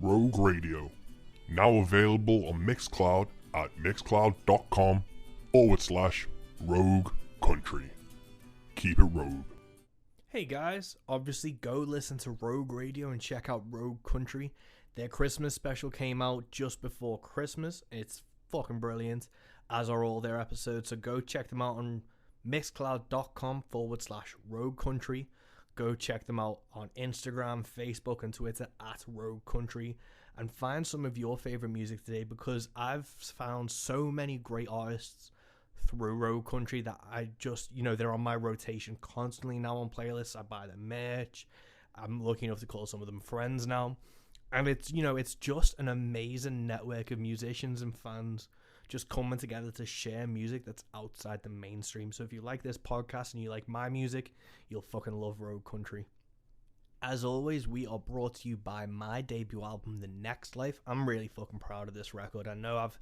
Rogue Radio. Now available on Mixcloud at mixcloud.com/Rogue Country. Keep it rogue. Hey guys, obviously go listen to Rogue Radio and check out Rogue Country. Their Christmas special came out just before Christmas. It's fucking brilliant, as are all their episodes. So go check them out on mixcloud.com/Rogue Country. Go check them out on Instagram, Facebook, and Twitter at Rogue Country. And find some of your favorite music today, because I've found so many great artists through Rogue Country that I just, they're on my rotation constantly now on playlists. I buy their merch. I'm lucky enough to call some of them friends now. And it's just an amazing network of musicians and fans just coming together to share music that's outside the mainstream. So if you like this podcast and you like my music, you'll fucking love Rogue Country. As always, we are brought to you by my debut album, The Next Life. I'm really fucking proud of this record. I know I've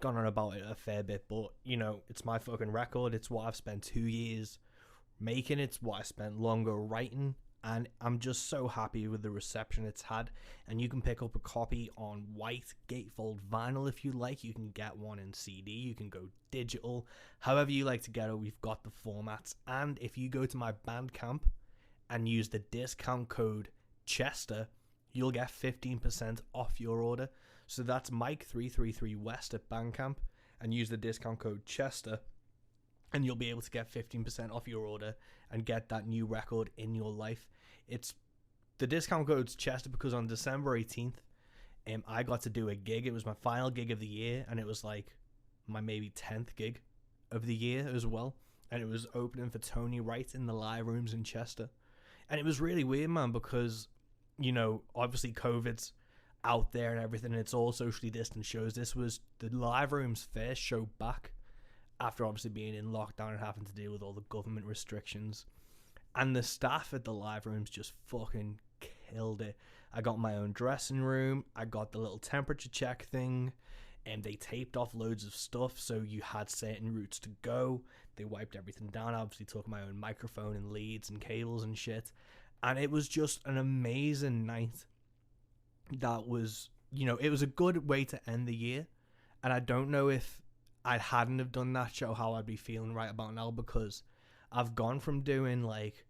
gone on about it a fair bit, but, it's my fucking record. It's what I've spent 2 years making. It's what I spent longer writing. And I'm just so happy with the reception it's had. And you can pick up a copy on white gatefold vinyl if you like. You can get one in CD. You can go digital. However you like to get it, we've got the formats. And if you go to my Bandcamp and use the discount code Chester, you'll get 15% off your order. So that's Mike333West at Bandcamp, and use the discount code Chester, and you'll be able to get 15% off your order and get that new record in your life. It's the discount code's Chester because on December 18th, I got to do a gig. It was my final gig of the year, and it was like my maybe 10th gig of the year as well. And it was opening for Tony Wright in the live rooms in Chester. And it was really weird, man, because, obviously COVID's out there and everything, and it's all socially distant shows. This was the live room's first show back after obviously being in lockdown and having to deal with all the government restrictions. And the staff at the live rooms just fucking killed it. I got my own dressing room. I got the little temperature check thing. And they taped off loads of stuff, so you had certain routes to go. They wiped everything down. I obviously took my own microphone and leads and cables and shit. And it was just an amazing night. That was, it was a good way to end the year. And I don't know if I hadn't have done that show, how I'd be feeling right about now, because I've gone from doing like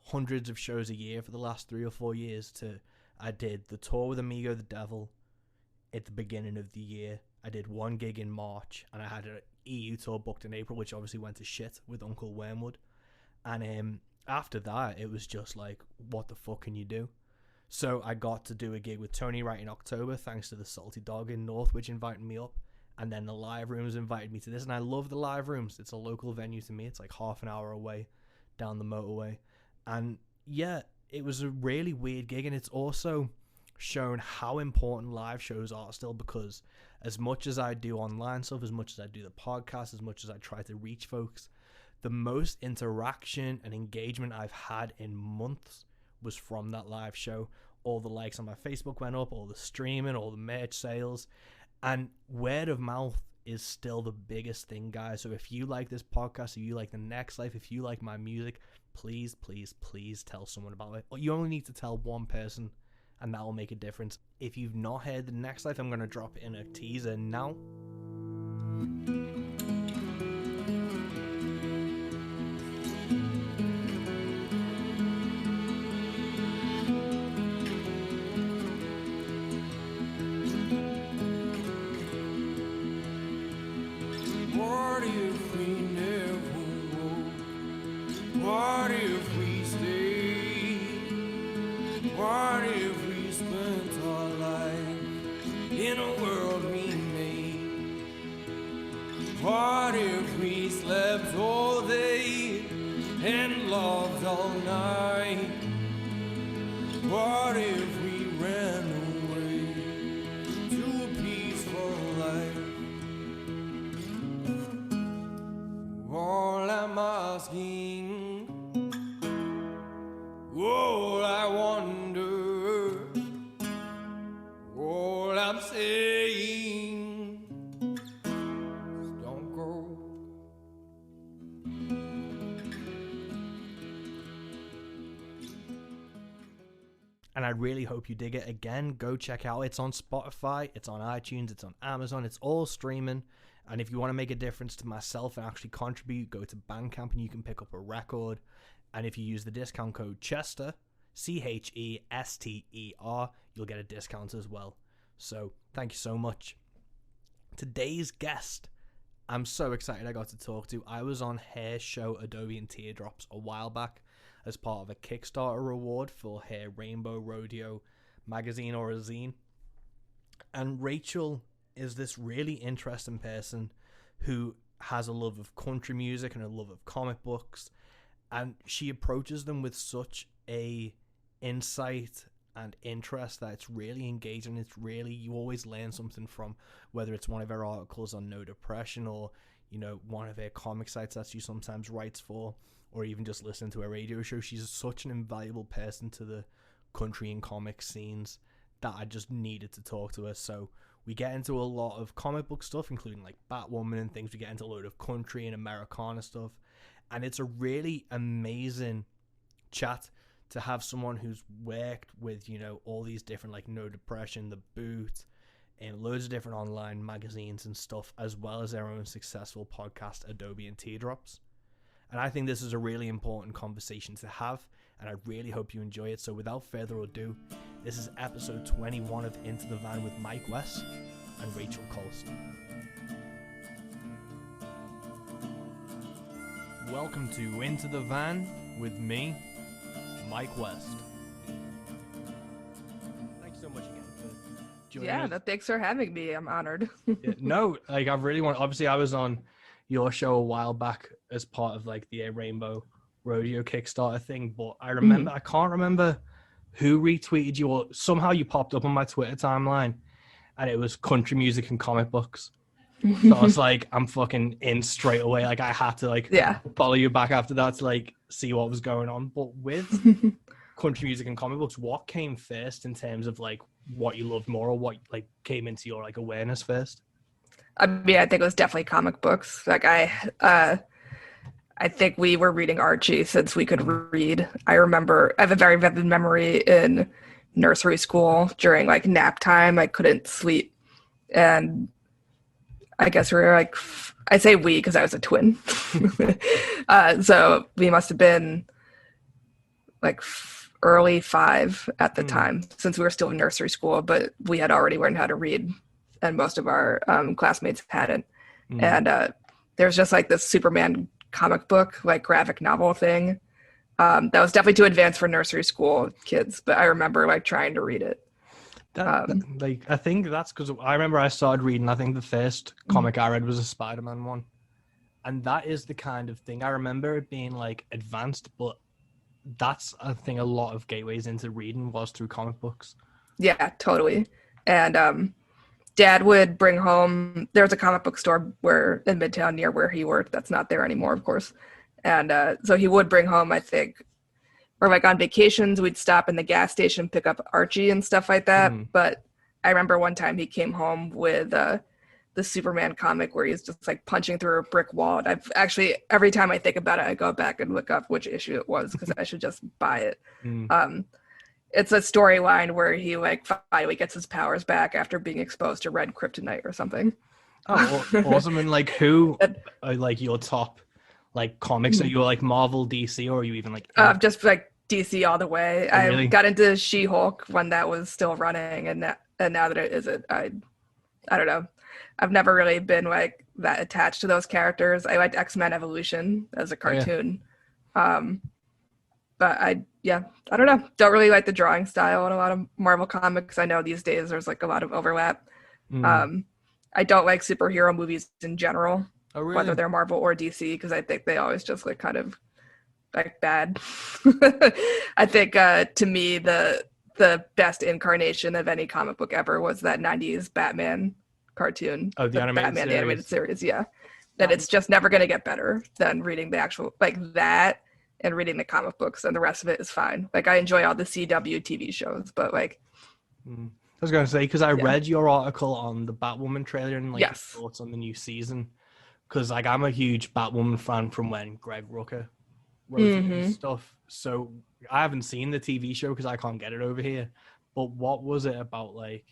hundreds of shows a year for the last 3 or 4 years to I did the tour with Amigo the Devil at the beginning of the year. I did one gig in March, and I had an EU tour booked in April, which obviously went to shit with Uncle Wormwood. And after that, it was just like, what the fuck can you do? So I got to do a gig with Tony Wright in October, thanks to the Salty Dog in North, which invited me up. And then the live rooms invited me to this, and I love the live rooms. It's a local venue to me. It's like half an hour away down the motorway. And yeah, it was a really weird gig, and it's also shown how important live shows are still, because as much as I do online stuff, as much as I do the podcast, as much as I try to reach folks, the most interaction and engagement I've had in months was from that live show. All the likes on my Facebook went up, all the streaming, all the merch sales, and word of mouth is still the biggest thing, guys. So if you like this podcast, if you like The Next Life, if you like my music, please, please, please tell someone about it. You only need to tell one person, and that will make a difference. If you've not heard The Next Life, I'm going to drop it in a teaser now. What if we never go? What if we stay? What if we spent our life in a world we made? What if we slept all day and loved all night? What if we ran away to a peaceful life? All I'm asking, all I wonder, all I'm saying is don't go. And I really hope you dig it. Again, go check it out. It's on Spotify, it's on iTunes, it's on Amazon, it's all streaming. And if you want to make a difference to myself and actually contribute, go to Bandcamp and you can pick up a record. And if you use the discount code Chester, CHESTER, you'll get a discount as well. So thank you so much. Today's guest, I'm so excited I got to talk to. I was on her show Adobe and Teardrops a while back as part of a Kickstarter reward for her Rainbow Rodeo magazine or a zine. And Rachel is this really interesting person who has a love of country music and a love of comic books, and she approaches them with such a insight and interest that it's really engaging. It's really, you always learn something from, whether it's one of her articles on No Depression or, you know, one of her comic sites that she sometimes writes for, or even just listen to her radio show. She's such an invaluable person to the country and comic scenes that I just needed to talk to her. So we get into a lot of comic book stuff, including like Batwoman and things. We get into a load of country and Americana stuff. And it's a really amazing chat to have someone who's worked with, you know, all these different, like No Depression, The Boot, and loads of different online magazines and stuff, as well as their own successful podcast, Adobe and Teardrops. And I think this is a really important conversation to have, and I really hope you enjoy it. So without further ado, this is episode 21 of Into the Van with Mike West and Rachel Cholst. Welcome to Into the Van with me, Mike West. Thanks so much again for joining us. Thanks for having me. I'm honored. No, like I really want. Obviously, I was on your show a while back as part of like the Rainbow Rodeo Kickstarter thing, but I remember I can't remember who retweeted you, or somehow you popped up on my Twitter timeline, and it was country music and comic books. So I was like, I'm fucking in straight away. Like I had to follow you back after that to like see what was going on. But with country music and comic books, what came first in terms of like what you loved more, or what like came into your like awareness first? I mean, I think it was definitely comic books. Like I think we were reading Archie since we could read. I have a very vivid memory in nursery school during like nap time. I couldn't sleep, and I guess we were like, I say we because I was a twin. So we must have been like early 5 at the time, since we were still in nursery school, but we had already learned how to read, and most of our classmates hadn't. And there's just like this Superman comic book, like graphic novel thing. That was definitely too advanced for nursery school kids, but I remember like trying to read it. I think that's because I remember I started reading, I think the first comic I read was a Spider-Man one. And that is the kind of thing, I remember it being like advanced, but that's, I think, a lot of gateways into reading was through comic books. Yeah, totally. And Dad would bring home, there's a comic book store in Midtown near where he worked. That's not there anymore, of course. And so he would bring home, I think, or like on vacations, we'd stop in the gas station, pick up Archie and stuff like that. But I remember one time he came home with the Superman comic where he's just like punching through a brick wall. And I've actually, every time I think about it, I go back and look up which issue it was because I should just buy it. It's a storyline where he like finally gets his powers back after being exposed to red kryptonite or something. Oh, awesome. And like who are like your top like comics? Are you like Marvel, DC, or are you even like just like DC all the way? Oh, really? I got into She-Hulk when that was still running, and now that it isn't, I don't know. I've never really been like that attached to those characters. I liked X-Men Evolution as a cartoon. But I don't know. Don't really like the drawing style in a lot of Marvel comics. I know these days there's like a lot of overlap. I don't like superhero movies in general, whether they're Marvel or DC, because I think they always just like kind of like bad. I think to me the best incarnation of any comic book ever was that 90s Batman cartoon. Oh, the animated Batman series. Animated series, yeah. And it's just never going to get better than reading the actual, like that, and reading the comic books, and the rest of it is fine. Like I enjoy all the CW TV shows, but like. I was going to say, because I read your article on the Batwoman trailer and like your Yes. thoughts on the new season. Because like I'm a huge Batwoman fan from when Greg Rucka Rosie and Mhm. stuff. So I haven't seen the TV show because I can't get it over here. But what was it about like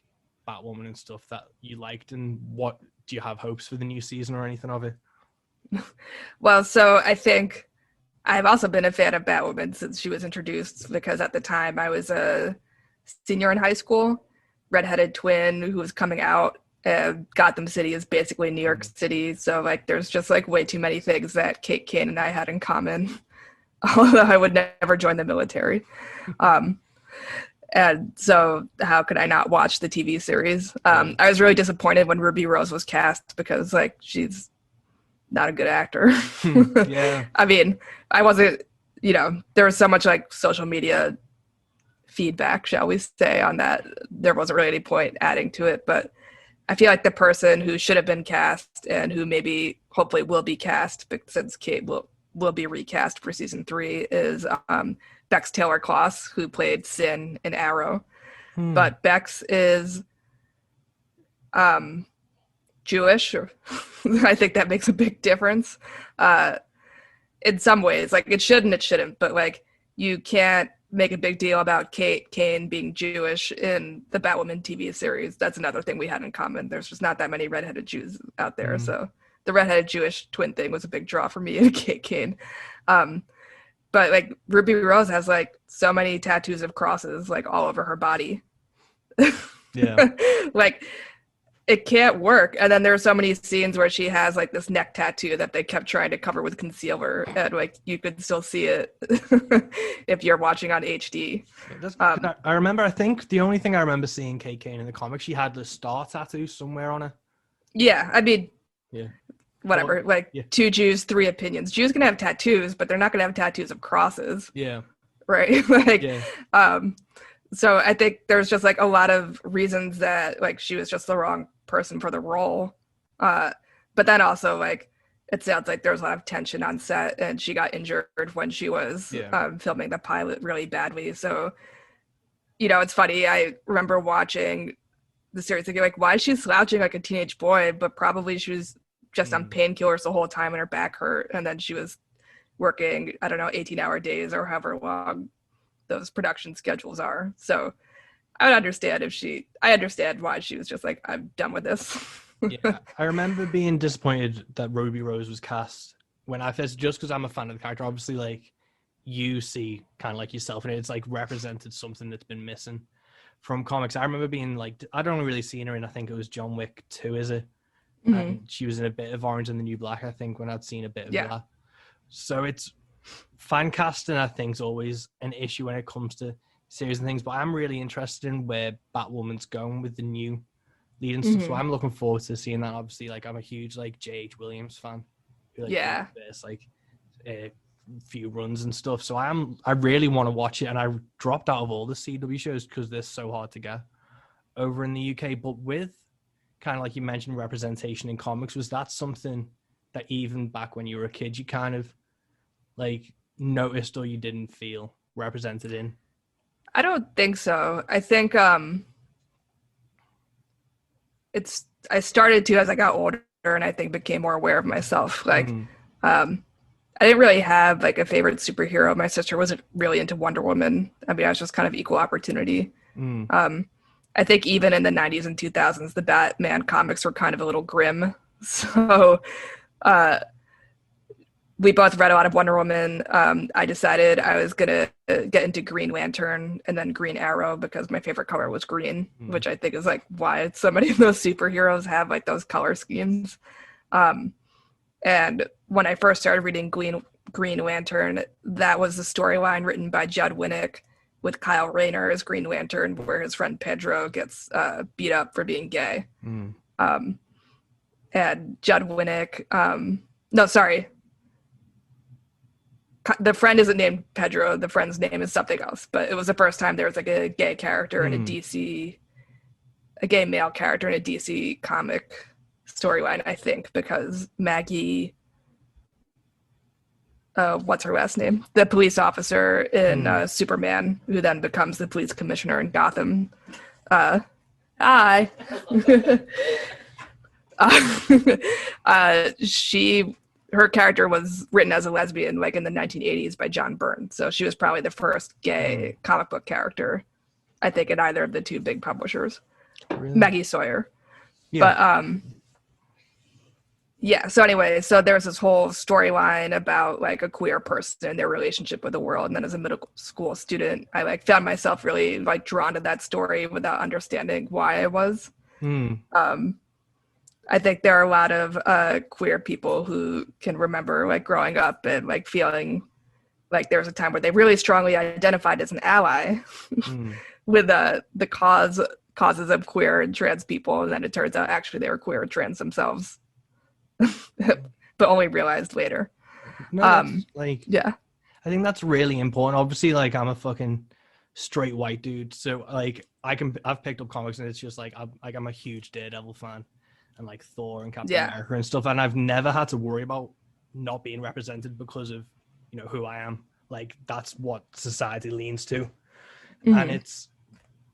Batwoman and stuff that you liked, and what do you have hopes for the new season or anything of it? Well, so I think I've also been a fan of Batwoman since she was introduced because at the time I was a senior in high school, redheaded twin who was coming out. Gotham City is basically New York City, so like there's just like way too many things that Kate Kane and I had in common. Although I would never join the military. And so how could I not watch the TV series? I was really disappointed when Ruby Rose was cast because like she's not a good actor. Yeah. I mean, I wasn't, there was so much like social media feedback, shall we say, on that. There wasn't really any point adding to it, but I feel like the person who should have been cast and who maybe hopefully will be cast, since Kate will be recast for season 3, is Bex Taylor Kloss, who played Sin in Arrow. But Bex is Jewish. I think that makes a big difference in some ways. Like it should and it shouldn't, but like you can't make a big deal about Kate Kane being Jewish in the Batwoman TV series. That's another thing we had in common. There's just not that many redheaded Jews out there. So the redheaded Jewish twin thing was a big draw for me in Kate Kane. But like Ruby Rose has like so many tattoos of crosses like all over her body. Yeah. Like it can't work. And then there are so many scenes where she has like this neck tattoo that they kept trying to cover with concealer, and like you could still see it if you're watching on HD. I remember, I think the only thing I remember seeing Kate Kane in the comics, she had the star tattoo somewhere on her. Yeah, I mean, yeah, whatever. Well, like 2 Jews, 3 opinions. Jews can have tattoos, but they're not going to have tattoos of crosses. Yeah. Right. Like, yeah. So I think there's just like a lot of reasons that like she was just the wrong person for the role. But then also like it sounds like there was a lot of tension on set and she got injured when she was filming the pilot really badly. So, it's funny. I remember watching the series thinking like, why is she slouching like a teenage boy? But probably she was just on painkillers the whole time and her back hurt. And then she was working, 18-hour days or however long those production schedules are. So I would understand I understand why she was just like, I'm done with this. Yeah, I remember being disappointed that Ruby Rose was cast when I first, just because I'm a fan of the character. Obviously, like you see kind of like yourself and it's like represented something that's been missing from comics. I remember being like, I don't really seen her in, I think it was John Wick 2, is it? Mm-hmm. And she was in a bit of Orange and the New Black, I think, when I'd seen a bit of that. So it's fan casting, I think, is always an issue when it comes to series and things, but I'm really interested in where Batwoman's going with the new lead and stuff. So I'm looking forward to seeing that. Obviously, like I'm a huge like J.H. Williams fan. Who, like, there's like a few runs and stuff. So I really want to watch it, and I dropped out of all the CW shows because they're so hard to get over in the UK. But with kind of like you mentioned representation in comics, was that something that even back when you were a kid you kind of like noticed or you didn't feel represented in? I don't think so. I think I started to as I got older and I think became more aware of myself. Like I didn't really have like a favorite superhero. My sister wasn't really into Wonder Woman. I mean, I was just kind of equal opportunity. I think even in the 90s and 2000s, the Batman comics were kind of a little grim. So we both read a lot of Wonder Woman. I decided I was going to get into Green Lantern and then Green Arrow because my favorite color was green, which I think is like why so many of those superheroes have like those color schemes. And when I first started reading Green Lantern, that was the storyline written by Judd Winnick with Kyle Rayner as Green Lantern, where his friend Pedro gets beat up for being gay. And Judd Winnick, no, sorry. The friend isn't named Pedro. The friend's name is something else. But it was the first time there was like a gay character in a gay male character in a DC comic storyline, I think, because Maggie, what's her last name? The police officer in Superman, who then becomes the police commissioner in Gotham. Hi. She her character was written as a lesbian like in the 1980s by John Byrne. So she was probably the first gay comic book character, I think, in either of the two big publishers. Really? Maggie Sawyer. Yeah. But yeah, so anyway, so there's this whole storyline about like a queer person and their relationship with the world. And then as a middle school student, I like found myself really like drawn to that story without understanding why I was. I think there are a lot of queer people who can remember like growing up and like feeling like there was a time where they really strongly identified as an ally with the causes of queer and trans people, and then it turns out actually they were queer and trans themselves, but only realized later. No, that's, like, yeah, I think that's really important. Obviously, like, I'm a fucking straight white dude, so like I've picked up comics and it's just like I'm a huge Daredevil fan and like Thor and Captain America and stuff, and I've never had to worry about not being represented because of, you know, who I am. Like, that's what society leans to. And it's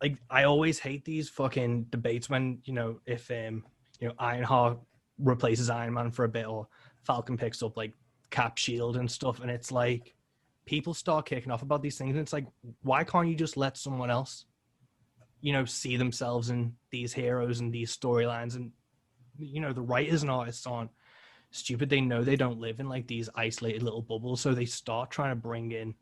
like, I always hate these fucking debates when, you know, if you know, Ironheart replaces Iron Man for a bit, or Falcon picks up like Cap Shield and stuff, and it's like people start kicking off about these things, and it's like, why can't you just let someone else, you know, see themselves in these heroes and these storylines? And, you know, the writers and artists aren't stupid. They know they don't live in like these isolated little bubbles, so they start trying to bring in,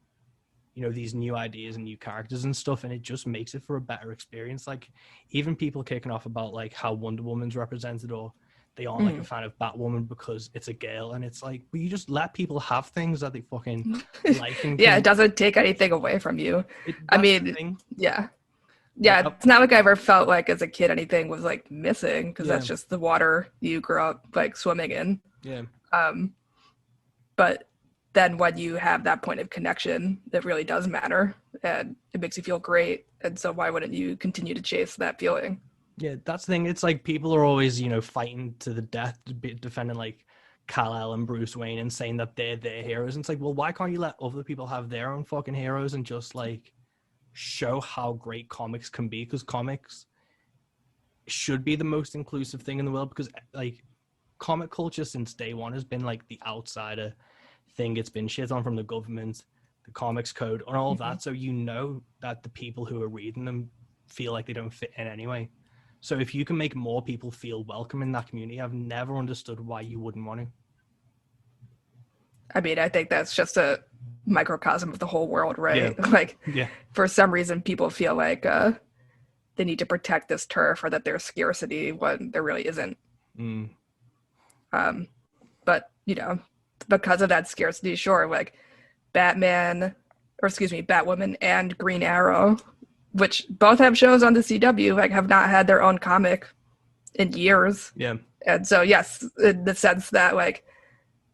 you know, these new ideas and new characters and stuff, and it just makes it for a better experience. Like, even people kicking off about like how Wonder Woman's represented, or they aren't like a fan of Batwoman because it's a girl, and it's like, but you just let people have things that they fucking like. And yeah, it doesn't take anything away from you. I mean, yeah, it's not like I ever felt like as a kid anything was like missing, because that's just the water you grew up like swimming in. Yeah. But then when you have that point of connection, it really does matter, and it makes you feel great. And so why wouldn't you continue to chase that feeling? Yeah, that's the thing. It's like people are always, you know, fighting to the death, defending like Kal-El and Bruce Wayne and saying that they're their heroes. And it's like, well, why can't you let other people have their own fucking heroes and just like show how great comics can be? Because comics should be the most inclusive thing in the world, because like comic culture since day one has been like the outsider thing. It's been shit on from the government, the comics code, and all of that. So you know that the people who are reading them feel like they don't fit in anyway. So if you can make more people feel welcome in that community, I've never understood why you wouldn't want to. I mean, I think that's just a microcosm of the whole world, right? Yeah. Like, for some reason, people feel like they need to protect this turf, or that there's scarcity when there really isn't. But, you know, because of that scarcity, sure, like Batwoman and Green Arrow, which both have shows on the CW, like have not had their own comic in years. Yeah. And so, yes, in the sense that like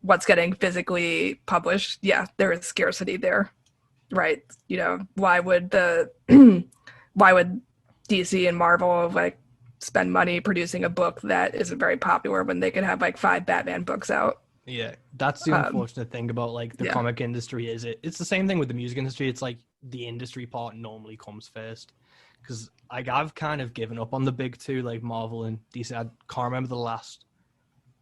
what's getting physically published, yeah, there is scarcity there, right? You know, why would DC and Marvel like spend money producing a book that isn't very popular when they could have like 5 Batman books out? Yeah, that's the unfortunate thing about like the comic industry. Is it's the same thing with the music industry. It's like the industry part normally comes first, because like I've kind of given up on the big two, like Marvel and DC. I can't remember the last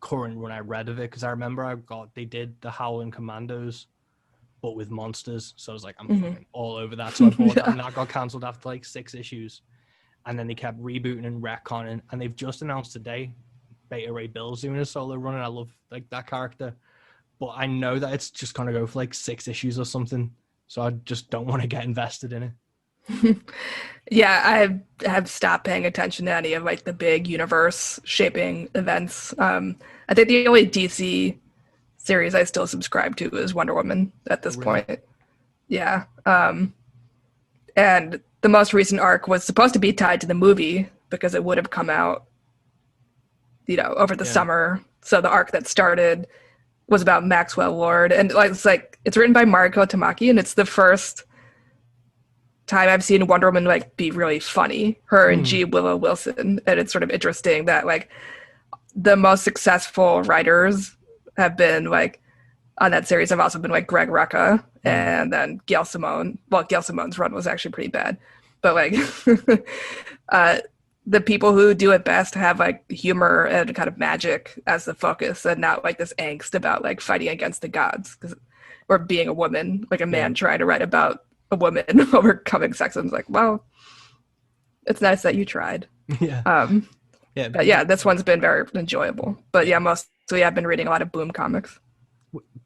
current run I read of it, because I remember they did the Howling Commandos but with monsters, so I was like, I'm fucking all over that. So I bought that, and that got cancelled after like 6 issues, and then they kept rebooting and retconning, and they've just announced today Beta Ray Bill's doing a solo run, and I love like that character, but I know that it's just gonna go for like 6 issues or something, so I just don't want to get invested in it. Yeah, I have stopped paying attention to any of like the big universe shaping events. I think the only DC series I still subscribe to is Wonder Woman at this point. Yeah. And the most recent arc was supposed to be tied to the movie, because it would have come out, you know, over the summer. So the arc that started was about Maxwell Lord, and it's written by Mariko Tamaki, and it's the first time I've seen Wonder Woman like be really funny, her and G. Willow Wilson. And it's sort of interesting that like the most successful writers have been like on that series have also been like Greg Rucka and then Gail Simone. Well, Gail Simone's run was actually pretty bad, but like the people who do it best have like humor and kind of magic as the focus, and not like this angst about like fighting against the gods or being a woman, like a man trying to write about a woman overcoming sexism. It's like, well, it's nice that you tried. Yeah. But yeah, this one's been very enjoyable. But yeah, mostly I've been reading a lot of Boom comics.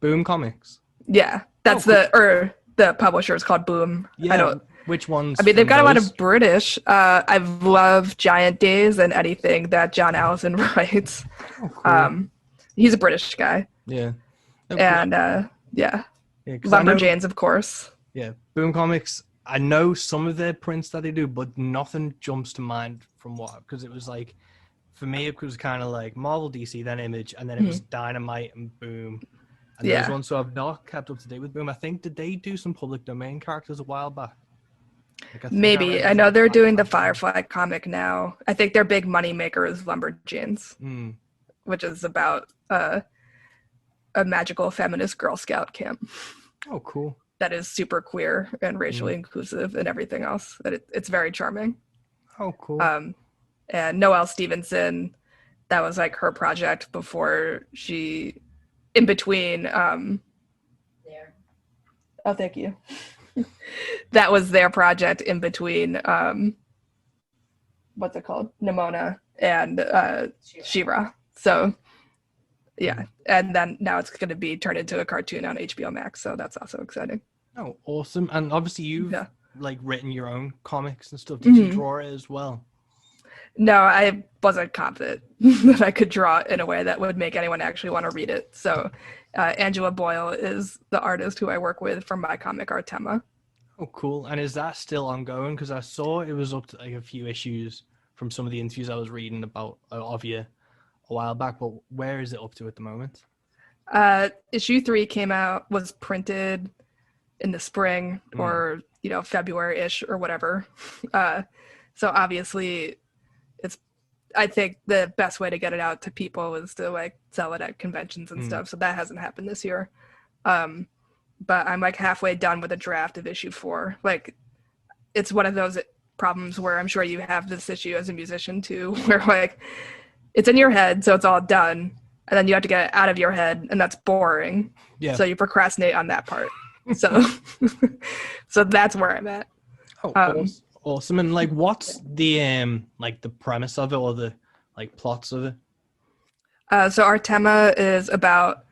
Boom Comics. Yeah, that's cool. the publisher is called Boom. Yeah. Which ones? I mean, they've got a lot of British. I love Giant Days and anything that John Allison writes. Oh, cool. He's a British guy. Yeah. And Lumberjanes, of course. Yeah, Boom Comics. I know some of their prints that they do, but nothing jumps to mind from because it was like, for me, it was kind of like Marvel, DC, then Image, and then it was Dynamite and Boom. And those ones, so I've not kept up to date with Boom. I think, did they do some public domain characters a while back? Maybe. I know they're doing the Firefly comic now. I think their big money maker is Lumberjanes, which is about a magical feminist Girl Scout camp. Oh, cool. That is super queer and racially inclusive and everything else. It's very charming. Oh, cool. And Noelle Stevenson, that was like her project before she, in between. Oh, thank you. That was their project in between. What's it called? Nimona and She-Ra. So, yeah, and then now it's going to be turned into a cartoon on HBO Max. So that's also exciting. Oh, awesome! And obviously you've like written your own comics and stuff. Did you draw it as well? No, I wasn't confident that I could draw it in a way that would make anyone actually want to read it. So Angela Boyle is the artist who I work with for my comic Artema. Oh, cool. And is that still ongoing? Because I saw it was up to like a few issues from some of the interviews I was reading about of you a while back, but where is it up to at the moment? Issue 3 was printed in the spring or, February-ish or whatever. So obviously I think the best way to get it out to people is to like sell it at conventions and stuff. So that hasn't happened this year. But I'm like halfway done with a draft of issue 4. Like it's one of those problems where I'm sure you have this issue as a musician too, where like it's in your head, so it's all done. And then you have to get it out of your head, and that's boring. Yeah. So you procrastinate on that part. So so that's where I'm at. Oh, awesome. And like what's the like the premise of it or the like plots of it? So Artema is about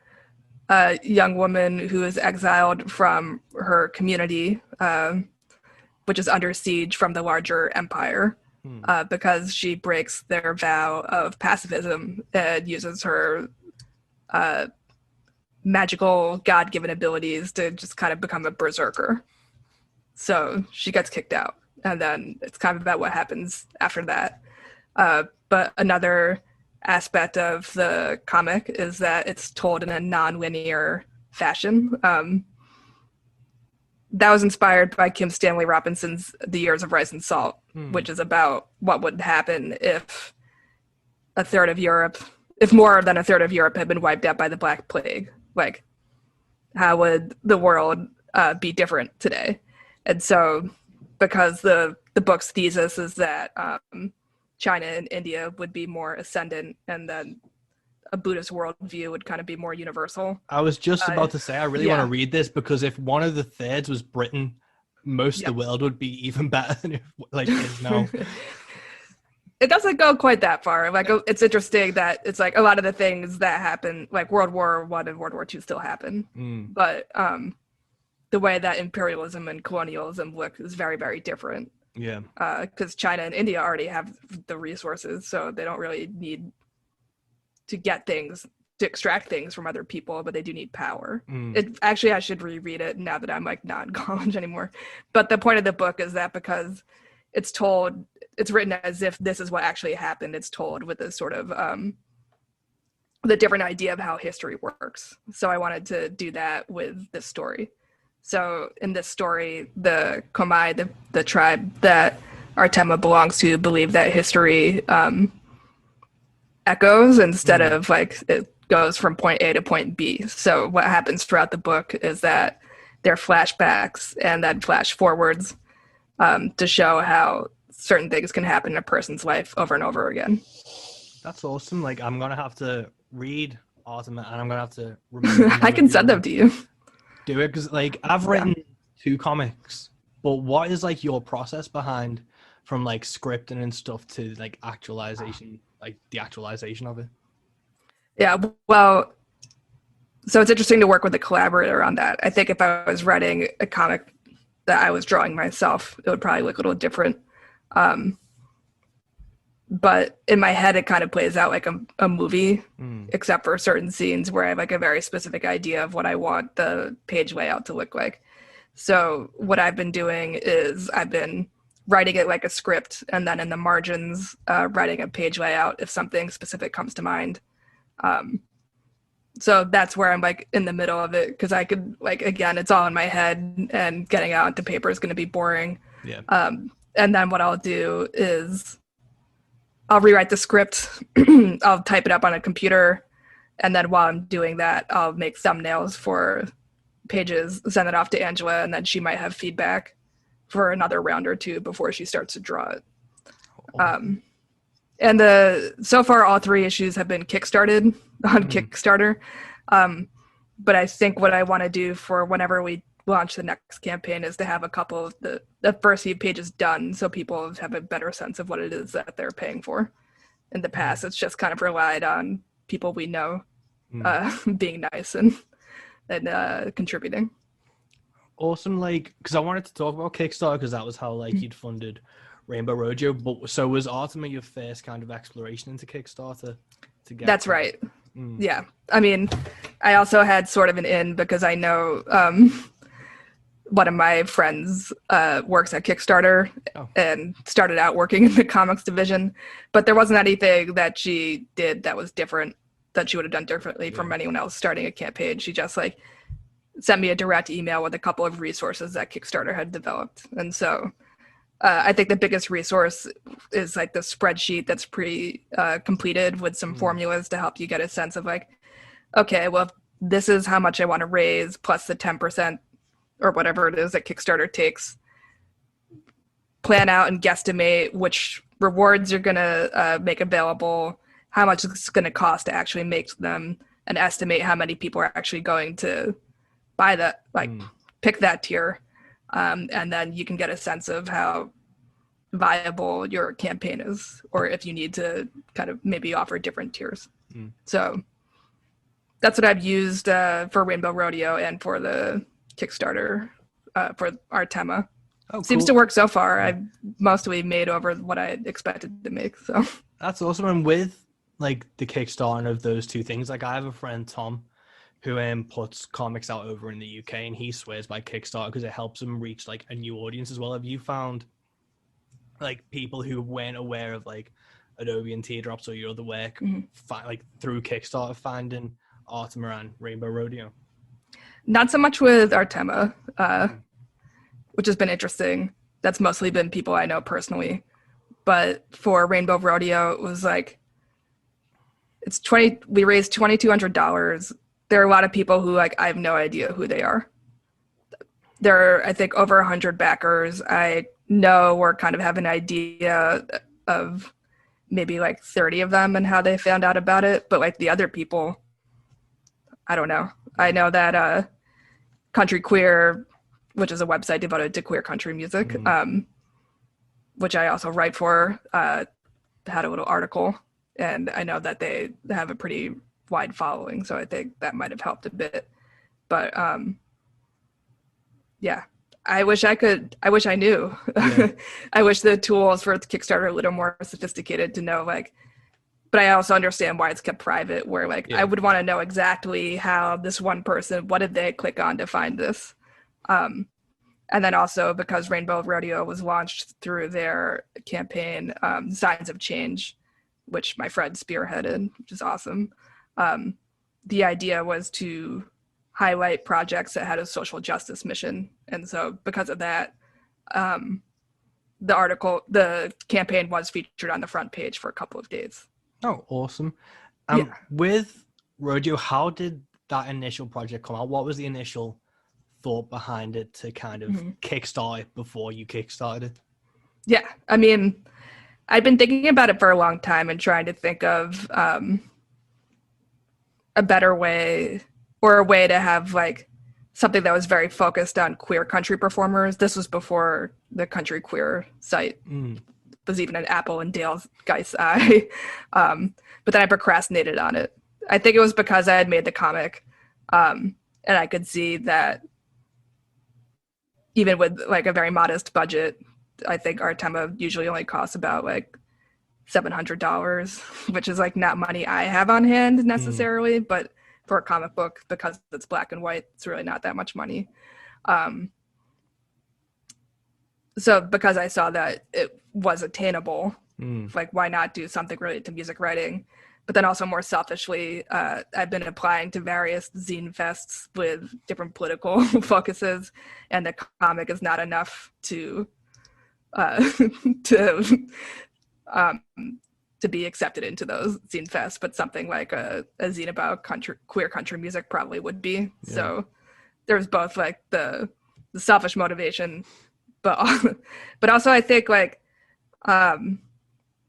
a young woman who is exiled from her community, which is under siege from the larger empire, because she breaks their vow of pacifism and uses her magical God-given abilities to just kind of become a berserker. So she gets kicked out, and then it's kind of about what happens after that. But another aspect of the comic is that it's told in a non-linear fashion. That was inspired by Kim Stanley Robinson's The Years of Rice and Salt, which is about what would happen if more than a third of Europe had been wiped out by the Black Plague. Like, how would the world be different today? And so, because the book's thesis is that China and India would be more ascendant, and then a Buddhist worldview would kind of be more universal. I was just about to say, I really want to read this, because if one of the thirds was Britain, most of the world would be even better than it is now. It doesn't go quite that far. Like, it's interesting that it's like a lot of the things that happen, like World War I and World War II still happen. But the way that imperialism and colonialism look is very, very different. Yeah. Because China and India already have the resources, so they don't really need to extract things from other people, but they do need power. Actually, I should reread it now that I'm like not in college anymore. But the point of the book is that because it's written as if this is what actually happened, it's told with this sort of the different idea of how history works. So I wanted to do that with this story. So in this story, the Komai, the tribe that Artema belongs to, believe that history echoes instead of like it goes from point A to point B. So what happens throughout the book is that there are flashbacks and then flash forwards to show how certain things can happen in a person's life over and over again. That's awesome. Like, I'm gonna have to read Artemis, and I'm gonna have to remember. the name I can of send your- them to you. Do it, because like I've written 2 comics, but what is like your process behind from like scripting and stuff to like actualization, like the actualization of it? Yeah, well, so it's interesting to work with a collaborator on that. I think if I was writing a comic that I was drawing myself, it would probably look a little different. But in my head, it kind of plays out like a movie, except for certain scenes where I have like a very specific idea of what I want the page layout to look like. So what I've been doing is I've been writing it like a script, and then in the margins, writing a page layout if something specific comes to mind. So that's where I'm like in the middle of it, because I could, like, again, it's all in my head, and getting out onto paper is going to be boring. Yeah. And then what I'll do is I'll rewrite the script, I'll type it up on a computer, and then while I'm doing that, I'll make thumbnails for pages, send it off to Angela, and then she might have feedback for another round or 2 before she starts to draw it. And so far, all 3 issues have been kickstarted on Kickstarter. But I think what I want to do for whenever we launch the next campaign is to have a couple of the first few pages done, so people have a better sense of what it is that they're paying for. In the past, it's just kind of relied on people we know being nice and contributing. Awesome. Like, because I wanted to talk about Kickstarter, because that was how like you'd funded Rainbow Rodeo. But so was Artemis your first kind of exploration into Kickstarter? To get That's right. Yeah. I mean, I also had sort of an in because I know one of my friends works at Kickstarter and started out working in the comics division, but there wasn't anything that she did that was different, that she would have done differently from anyone else starting a campaign. She just like sent me a direct email with a couple of resources that Kickstarter had developed. And so I think the biggest resource is like the spreadsheet that's completed with some formulas to help you get a sense of like, okay, well, this is how much I want to raise plus the 10% or whatever it is that Kickstarter takes. Plan out and guesstimate which rewards you're going to make available, how much it's going to cost to actually make them, and estimate how many people are actually going to buy that, like pick that tier. And then you can get a sense of how viable your campaign is, or if you need to kind of maybe offer different tiers. So that's what I've used for Rainbow Rodeo and for the Kickstarter for Artema. Seems to work so far. I've mostly made over what I expected to make. So that's awesome. And with like the Kickstarter of those 2 things, like I have a friend, Tom, who puts comics out over in the UK, and he swears by Kickstarter because it helps him reach like a new audience as well. Have you found like people who weren't aware of like Adobe and Teardrops or your other work, like through Kickstarter, finding Artema and Rainbow Rodeo? Not so much with Artema, which has been interesting. That's mostly been people I know personally. But for Rainbow Rodeo, it was like, we raised $2,200. There are a lot of people who like I have no idea who they are. There are, I think, over 100 backers. I know or kind of have an idea of maybe like 30 of them and how they found out about it. But like the other people, I don't know. I know that Country Queer, which is a website devoted to queer country music, which I also write for, had a little article. And I know that they have a pretty wide following, so I think that might have helped a bit. But yeah, I wish I knew. I wish the tools for Kickstarter are a little more sophisticated to know, like, but I also understand why it's kept private, where like I would want to know exactly how this one person, what did they click on to find this? And then also because Rainbow Rodeo was launched through their campaign, Signs of Change, which my friend spearheaded, which is awesome. The idea was to highlight projects that had a social justice mission. And so because of that, the campaign was featured on the front page for a couple of days. Oh, awesome. With Rodeo, how did that initial project come out? What was the initial thought behind it to kind of kickstart it before you kickstarted it? Yeah, I mean, I've been thinking about it for a long time and trying to think of a better way, or a way to have like something that was very focused on queer country performers. This was before the country queer site was even an apple in Dale Geist's eye. But then I procrastinated on it. I think it was because I had made the comic, and I could see that even with like a very modest budget, I think our tema usually only costs about like $700, which is like not money I have on hand necessarily, but for a comic book, because it's black and white, it's really not that much money. So because I saw that it was attainable, like why not do something related to music writing? But then also more selfishly, I've been applying to various zine fests with different political focuses, and the comic is not enough to to be accepted into those zine fests, but something like a zine about queer country music probably would be. Yeah. So there's both like the selfish motivation, but also I think like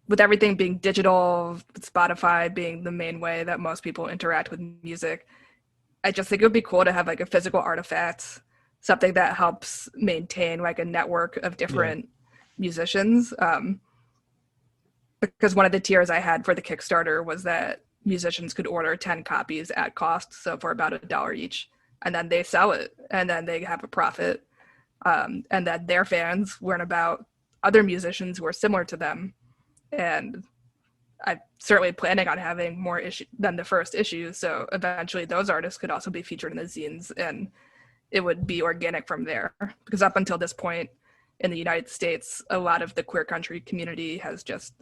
with everything being digital, Spotify being the main way that most people interact with music, I just think it would be cool to have like a physical artifact, something that helps maintain like a network of different musicians. Because one of the tiers I had for the Kickstarter was that musicians could order 10 copies at cost, so for about $1 each, and then they sell it, and then they have a profit, and then their fans learn about other musicians who are similar to them. And I'm certainly planning on having more issues than the first issue, so eventually those artists could also be featured in the zines, and it would be organic from there. Because up until this point in the United States, a lot of the queer country community has just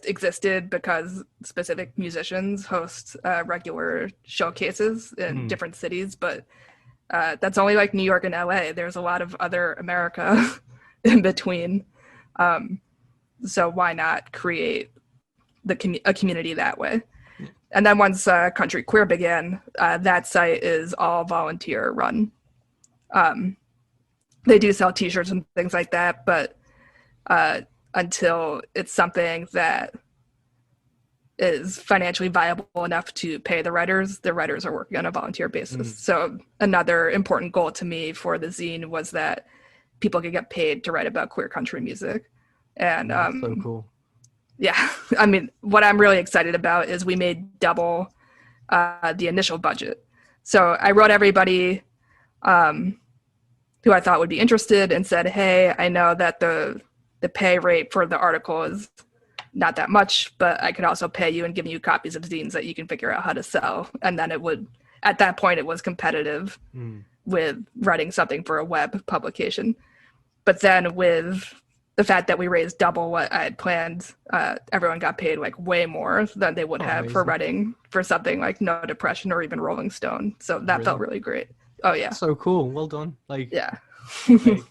existed because specific musicians host regular showcases in different cities, but that's only like New York and LA. There's a lot of other America in between. So why not create a community that way? And then once Country Queer began, that site is all volunteer run. They do sell t-shirts and things like that, but until it's something that is financially viable enough to pay the writers are working on a volunteer basis. So another important goal to me for the zine was that people could get paid to write about queer country music. And that's so cool. Yeah, I mean, what I'm really excited about is we made double the initial budget. So I wrote everybody who I thought would be interested and said, hey, I know that the pay rate for the article is not that much, but I could also pay you and give you copies of zines that you can figure out how to sell. And then at that point, it was competitive with writing something for a web publication. But then with the fact that we raised double what I had planned, everyone got paid like way more than they would have for writing for something like No Depression or even Rolling Stone. So that felt really great. Oh yeah. So cool. Well done. Like, yeah. Like,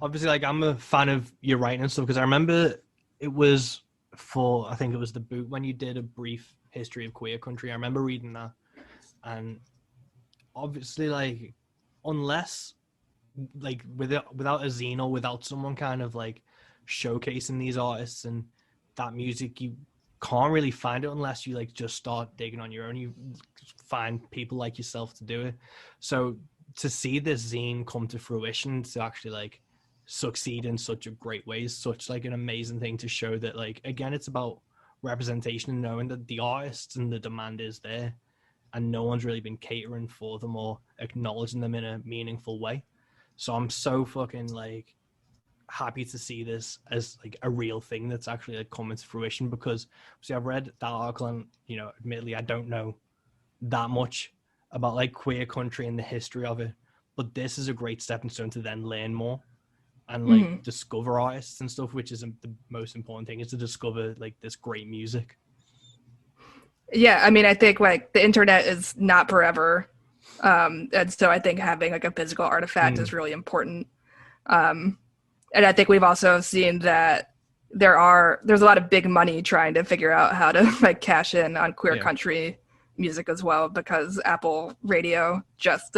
obviously, like I'm a fan of your writing and stuff, because I remember it was I think it was the boot when you did a brief history of queer country. I remember reading that, and obviously, like, unless like without a zine or without someone kind of like showcasing these artists and that music, you can't really find it unless you like just start digging on your own. You find people like yourself to do it. So to see this zine come to fruition, to actually like succeed in such a great way, is such like an amazing thing to show that, like, again, it's about representation and knowing that the artists and the demand is there, and no one's really been catering for them or acknowledging them in a meaningful way. So I'm so fucking like happy to see this as like a real thing that's actually like coming to fruition, because see, I've read that article and, you know, admittedly I don't know that much about like queer country and the history of it, but this is a great stepping stone to then learn more and like discover artists and stuff, which is the most important thing, is to discover like this great music. Yeah, I mean, I think like the internet is not forever, and so I think having like a physical artifact is really important. And I think we've also seen that there's a lot of big money trying to figure out how to like cash in on queer country music as well, because Apple Radio just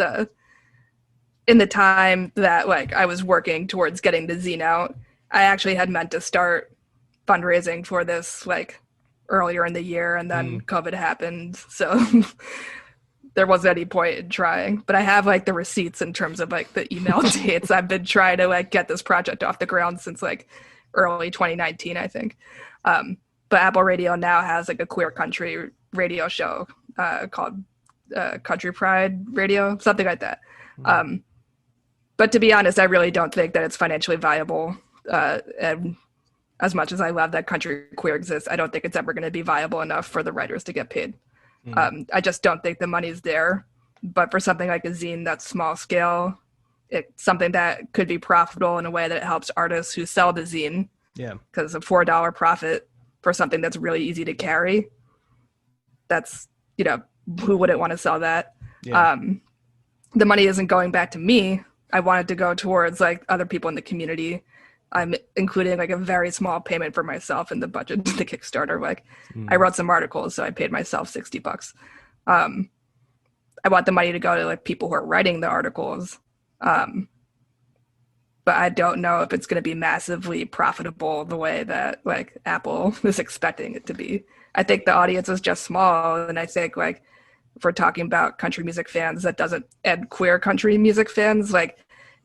in the time that like I was working towards getting the zine out, I actually had meant to start fundraising for this like earlier in the year, and then COVID happened, so there wasn't any point in trying. But I have like the receipts in terms of like the email dates. I've been trying to like get this project off the ground since like early 2019, I think. But Apple Radio now has like a queer country radio show called Country Pride Radio, something like that. But to be honest, I really don't think that it's financially viable. And as much as I love that country queer exists, I don't think it's ever going to be viable enough for the writers to get paid. I just don't think the money's there. But for something like a zine that's small scale, it's something that could be profitable in a way that it helps artists who sell the zine. Yeah. Because a $4 profit for something that's really easy to carry, that's, you know, who wouldn't want to sell that? Yeah. The money isn't going back to me. I want it to go towards like other people in the community. I'm including like a very small payment for myself in the budget to the Kickstarter. Like I wrote some articles, so I paid myself $60. I want the money to go to like people who are writing the articles. But I don't know if it's going to be massively profitable the way that like Apple is expecting it to be. I think the audience is just small. And I think like if we're talking about country music fans, that doesn't, and queer country music fans, like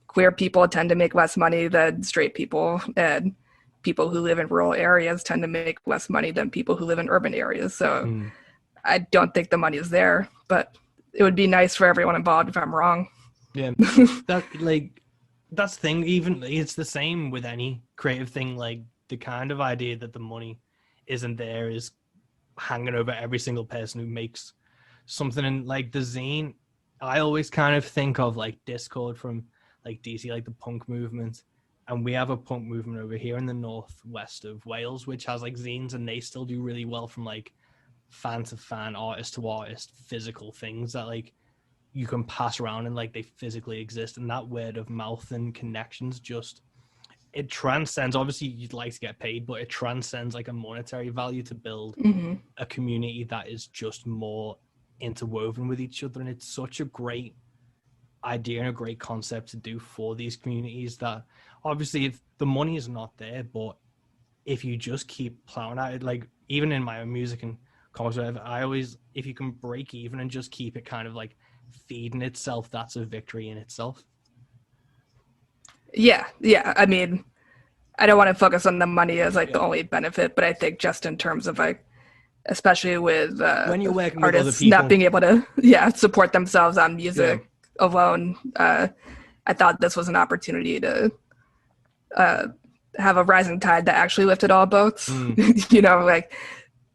queer people tend to make less money than straight people, and people who live in rural areas tend to make less money than people who live in urban areas. So I don't think the money is there, but it would be nice for everyone involved if I'm wrong. Yeah. That's the thing. Even it's the same with any creative thing. Like the kind of idea that the money isn't there is hanging over every single person who makes something. And like the zine, I always kind of think of like Discord from like DC, like the punk movement. And we have a punk movement over here in the northwest of Wales, which has like zines, and they still do really well from like fan to fan, artist to artist, physical things that like you can pass around and like they physically exist. And that word of mouth and connections just, it transcends, obviously you'd like to get paid, but it transcends like a monetary value to build a community that is just more interwoven with each other. And it's such a great idea and a great concept to do for these communities that obviously if the money is not there, but if you just keep plowing at it, like even in my own music and comics, whatever, I always, if you can break even and just keep it kind of like feeding itself, that's a victory in itself. Yeah. I mean, I don't want to focus on the money as like the only benefit, but I think just in terms of like, especially with when you're working with artists other people, not being able to support themselves on music alone, I thought this was an opportunity to have a rising tide that actually lifted all boats. You know, like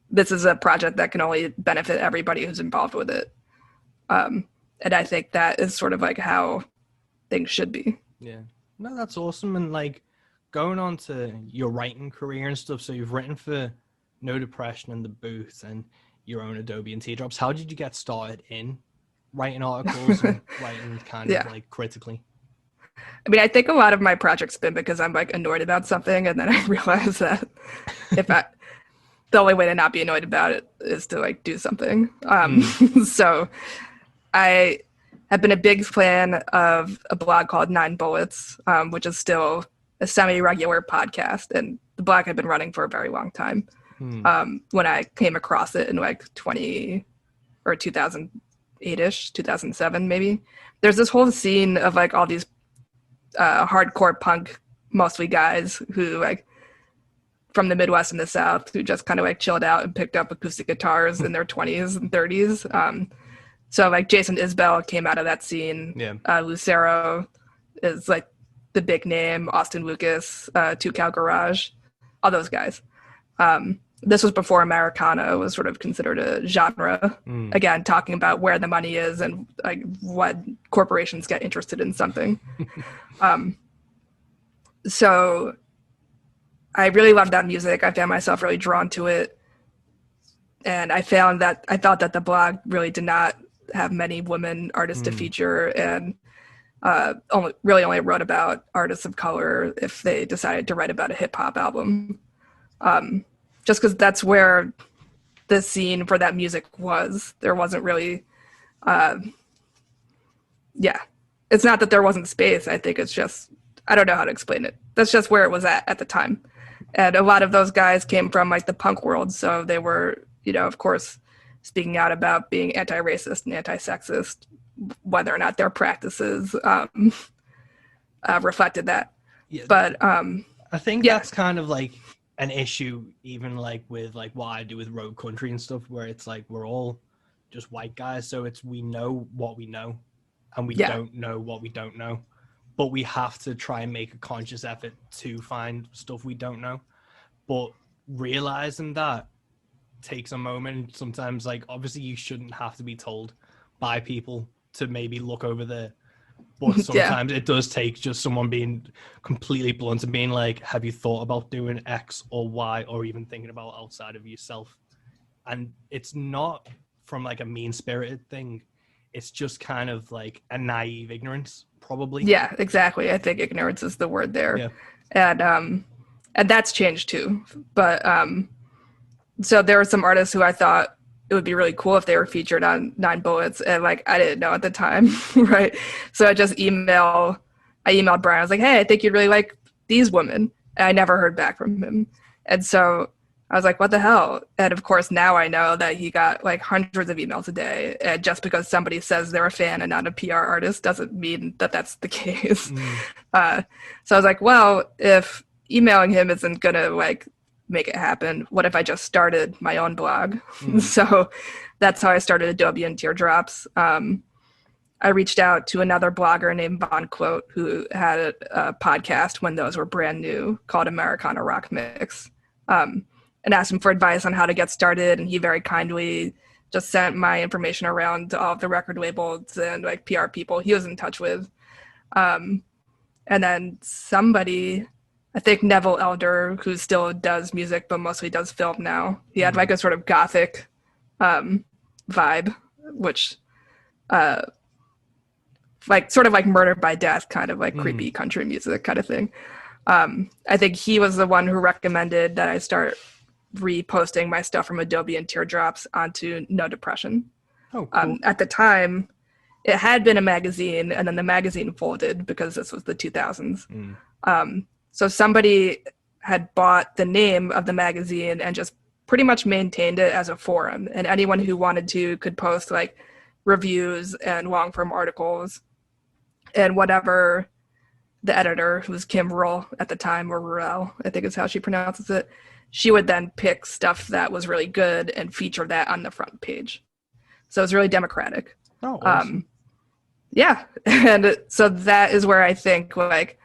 this is a project that can only benefit everybody who's involved with it. And I think that is sort of like how things should be. Yeah. No, that's awesome. And like going on to your writing career and stuff. So you've written for No Depression and The Booth and your own Adobe and Teardrops. How did you get started in writing articles and writing kind of like critically? I mean, I think a lot of my projects been because I'm like annoyed about something, and then I realize that the only way to not be annoyed about it is to like do something. So I have been a big fan of a blog called 9 Bullets, which is still a semi-regular podcast, and the blog had been running for a very long time. When I came across it in like 2008-ish, 2007 maybe, there's this whole scene of like all these hardcore punk, mostly guys who like from the Midwest and the South who just kind of like chilled out and picked up acoustic guitars in their 20s and 30s. So like Jason Isbell came out of that scene. Lucero is like the big name, Austin Lucas, Two Cow Garage, all those guys. This was before Americana was sort of considered a genre. Again, talking about where the money is and like what corporations get interested in something. So I really loved that music. I found myself really drawn to it. And I thought that the blog really did not have many women artists to feature, and only wrote about artists of color if they decided to write about a hip hop album. Just because that's where the scene for that music was. There wasn't really, it's not that there wasn't space. I think it's just, I don't know how to explain it. That's just where it was at the time. And a lot of those guys came from like the punk world. So they were, you know, of course, speaking out about being anti-racist and anti-sexist, whether or not their practices reflected that. Yeah, But I think yeah. that's kind of like an issue, even like with like what I do with Road Country and stuff, where it's like we're all just white guys, so it's we know what we know, and we don't know what we don't know, but we have to try and make a conscious effort to find stuff we don't know. But realizing that takes a moment. Sometimes, like obviously, you shouldn't have to be told by people to maybe look over there. But sometimes it does take just someone being completely blunt and being like, have you thought about doing X or Y, or even thinking about outside of yourself? And it's not from like a mean-spirited thing. It's just kind of like a naive ignorance, probably. Yeah, exactly. I think ignorance is the word there. Yeah. And that's changed too. But so there were some artists who I thought it would be really cool if they were featured on 9 Bullets, and like I didn't know at the time, right? So I emailed Brian. I was like, hey, I think you'd really like these women. And I never heard back from him. And so I was like, what the hell? And of course now I know that he got like hundreds of emails a day. And just because somebody says they're a fan and not a PR artist doesn't mean that that's the case. So I was like, well, if emailing him isn't gonna like make it happen, what if I just started my own blog? So that's how I started Adobe and Teardrops. I reached out to another blogger named Von Quote, who had a podcast when those were brand new called Americana Rock Mix, and asked him for advice on how to get started. And he very kindly just sent my information around to all of the record labels and like PR people he was in touch with. And then somebody, I think Neville Elder, who still does music but mostly does film now, he had like a sort of gothic vibe, which like sort of like Murder by Death, kind of like creepy country music kind of thing. I think he was the one who recommended that I start reposting my stuff from Adobe and Teardrops onto No Depression. Oh, cool. At the time, it had been a magazine, and then the magazine folded because this was the 2000s. So somebody had bought the name of the magazine and just pretty much maintained it as a forum. And anyone who wanted to could post like reviews and long form articles, and whatever the editor, who was Kim Rull at the time, or Ruel, I think is how she pronounces it, she would then pick stuff that was really good and feature that on the front page. So it was really democratic. Oh, awesome. Yeah. And so that is where I think like,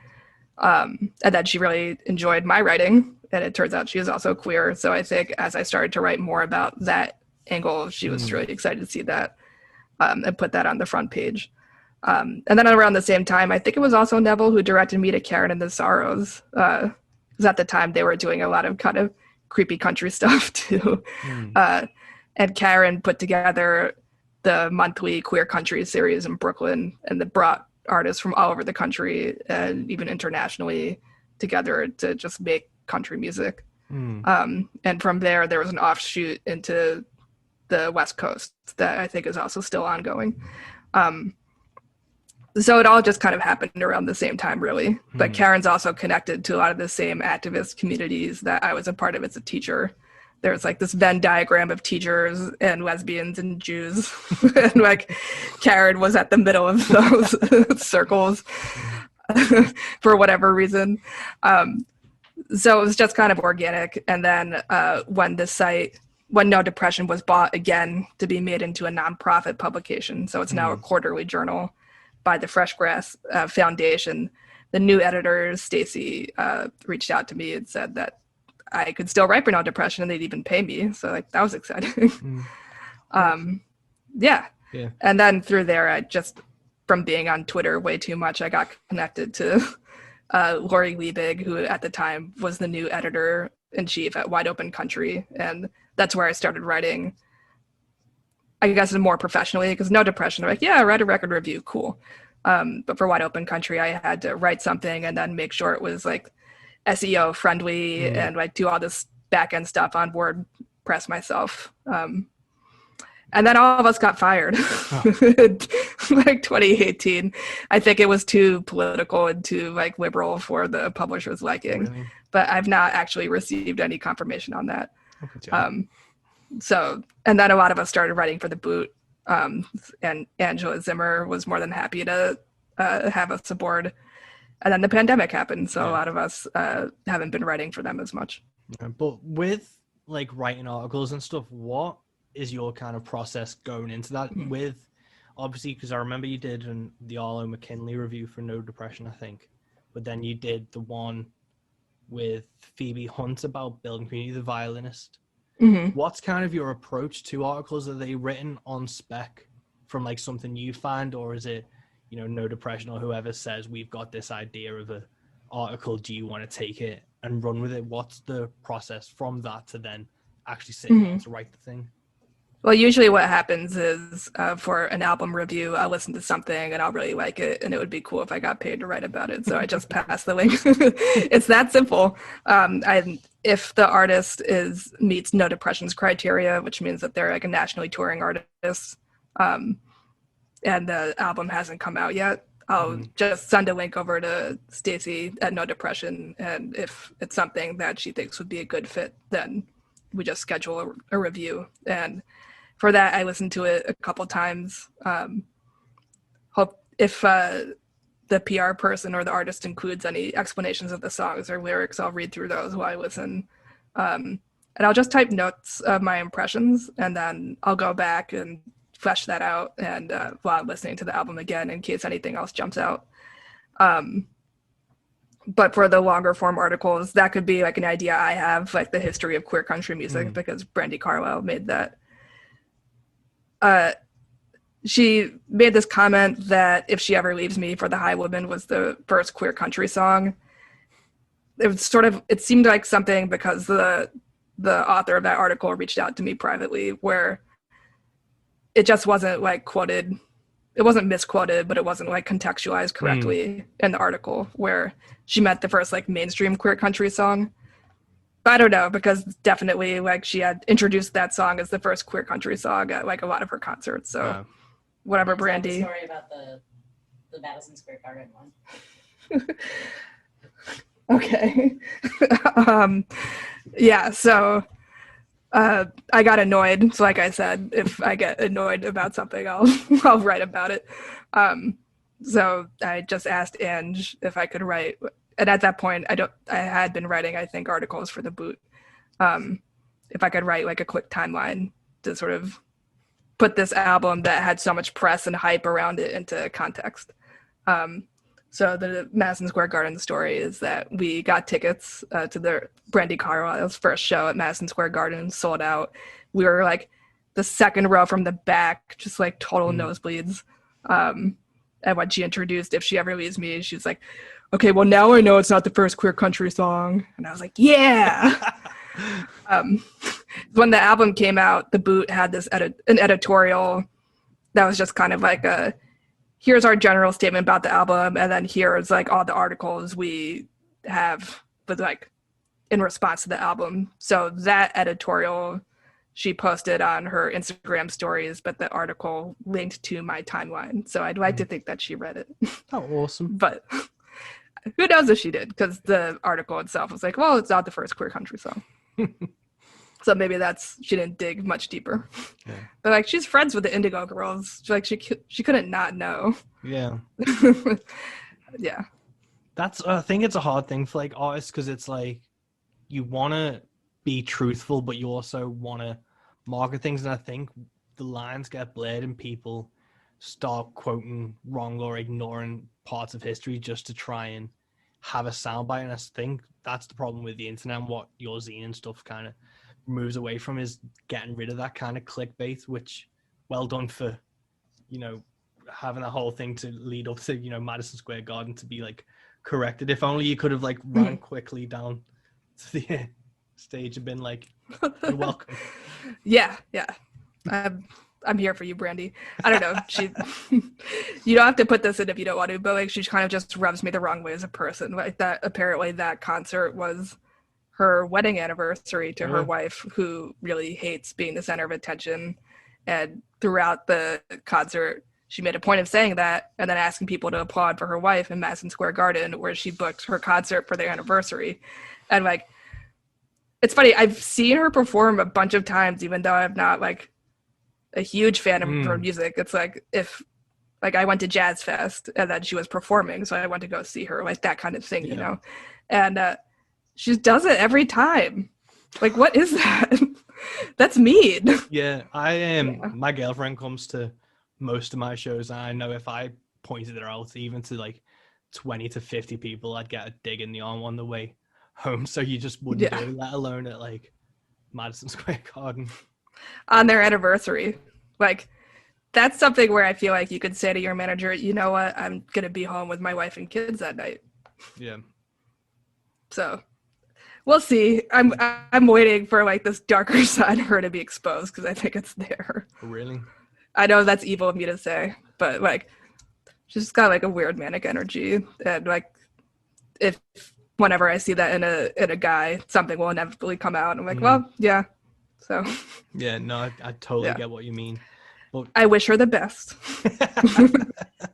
and then she really enjoyed my writing, and it turns out she was also queer. So I think as I started to write more about that angle, she was really excited to see that, and put that on the front page. And then around the same time, I think it was also Neville who directed me to Karen and the Sorrows, because at the time they were doing a lot of kind of creepy country stuff too. And Karen put together the monthly queer country series in Brooklyn, and that brought artists from all over the country and even internationally together to just make country music. And from there was an offshoot into the West Coast that I think is also still ongoing. So it all just kind of happened around the same time, really. But Karen's also connected to a lot of the same activist communities that I was a part of as a teacher. There's like this Venn diagram of teachers and lesbians and Jews. And like Karen was at the middle of those circles for whatever reason. So it was just kind of organic. And then when No Depression was bought again to be made into a nonprofit publication, so it's now a quarterly journal by the Fresh Grass Foundation, the new editor, Stacy, reached out to me and said that I could still write for No Depression and they'd even pay me. So like that was exciting. Yeah. And then through there, I just, from being on Twitter way too much, I got connected to Lori Liebig, who at the time was the new editor-in-chief at Wide Open Country. And that's where I started writing, I guess, more professionally, because No Depression, they're like, yeah, write a record review, cool. But for Wide Open Country, I had to write something and then make sure it was like SEO friendly and like do all this back end stuff on WordPress myself. And And then all of us got fired. Like 2018. I think it was too political and too like liberal for the publisher's liking. Really? But I've not actually received any confirmation on that. Okay. So, and then a lot of us started writing for the boot. And Angela Zimmer was more than happy to have us aboard. And then the pandemic happened, so a lot of us haven't been writing for them as much. But with like writing articles and stuff, what is your kind of process going into that? With obviously, because I remember you did the Arlo McKinley review for No Depression, I think, but then you did the one with Phoebe Hunt about building community, the violinist. What's kind of your approach to articles? Are they written on spec from like something you find, or is it, you know, No Depression or whoever says we've got this idea of a article, do you want to take it and run with it? What's the process from that to then actually sitting down to write the thing? Well, usually what happens is for an album review, I'll listen to something and I'll really like it, and it would be cool if I got paid to write about it. So I just pass the link. It's that simple. If the artist meets No Depression's criteria, which means that they're like a nationally touring artist, and the album hasn't come out yet, I'll just send a link over to Stacy at No Depression, and if it's something that she thinks would be a good fit, then we just schedule a review. And for that, I listened to it a couple times. Hope if the PR person or the artist includes any explanations of the songs or lyrics, I'll read through those while I listen. And I'll just type notes of my impressions, and then I'll go back and flesh that out and while I'm listening to the album again in case anything else jumps out. But for the longer form articles, that could be like an idea I have, like the history of queer country music, because Brandi Carlile made that. She made this comment that If She Ever Leaves Me for the High Woman was the first queer country song. It seemed like something because the author of that article reached out to me privately, where it just wasn't like quoted. It wasn't misquoted, but it wasn't like contextualized correctly in the article, where she meant the first like mainstream queer country song. But I don't know, because definitely like she had introduced that song as the first queer country song at like a lot of her concerts. So whatever, Brandi. Story about the Madison Square Garden one. Okay. Yeah, so I got annoyed. So like I said, if I get annoyed about something, I'll write about it. So I just asked Ange if I could write, and at that point I had been writing, I think, articles for the boot. If I could write like a quick timeline to sort of put this album that had so much press and hype around it into context. So the Madison Square Garden story is that we got tickets to the Brandi Carlile's first show at Madison Square Garden, sold out. We were like the second row from the back, just like total nosebleeds. And when she introduced If She Ever Leaves Me, she was like, okay, well now I know it's not the first queer country song. And I was like, yeah. When the album came out, the boot had this an editorial that was just kind of like here's our general statement about the album, and then here's like all the articles we have with like in response to the album. So that editorial she posted on her Instagram stories, but the article linked to my timeline. So I'd like to think that she read it. Oh, awesome. But who knows if she did, because the article itself was like, well, it's not the first queer country song. So maybe she didn't dig much deeper. Yeah. But like, she's friends with the Indigo Girls. She couldn't not know. Yeah. Yeah. I think it's a hard thing for like artists, because it's like you want to be truthful, but you also want to market things. And I think the lines get blurred and people start quoting wrong or ignoring parts of history just to try and have a soundbite. And I think that's the problem with the internet, and what your zine and stuff kind of moves away from, is getting rid of that kind of clickbait, which well done for, you know, having that whole thing to lead up to, you know, Madison Square Garden to be like corrected. If only you could have like ran quickly down to the stage and been like, you're welcome. Yeah. I'm here for you, Brandi. I don't know. You don't have to put this in if you don't want to, but like, she kind of just rubs me the wrong way as a person. Like that, apparently that concert was her wedding anniversary to her wife, who really hates being the center of attention. And throughout the concert, she made a point of saying that and then asking people to applaud for her wife in Madison Square Garden, where she booked her concert for their anniversary. And like, it's funny, I've seen her perform a bunch of times, even though I'm not like a huge fan of her music. It's like if like I went to Jazz Fest and then she was performing, so I went to go see her, like that kind of thing, you know. And she does it every time. Like, what is that? That's mean. Yeah, I am. My girlfriend comes to most of my shows, and I know if I pointed her out even to like 20 to 50 people, I'd get a dig in the arm on the way home. So you just wouldn't do, let alone at like Madison Square Garden on their anniversary. Like, that's something where I feel like you could say to your manager, you know what, I'm gonna be home with my wife and kids that night. Yeah. So we'll see. I'm waiting for like this darker side of her to be exposed because I think it's there. Really? I know that's evil of me to say, but like she's got like a weird manic energy, and like if whenever I see that in a guy, something will inevitably come out. I'm like, well, yeah. So yeah, no, I totally get what you mean. But I wish her the best.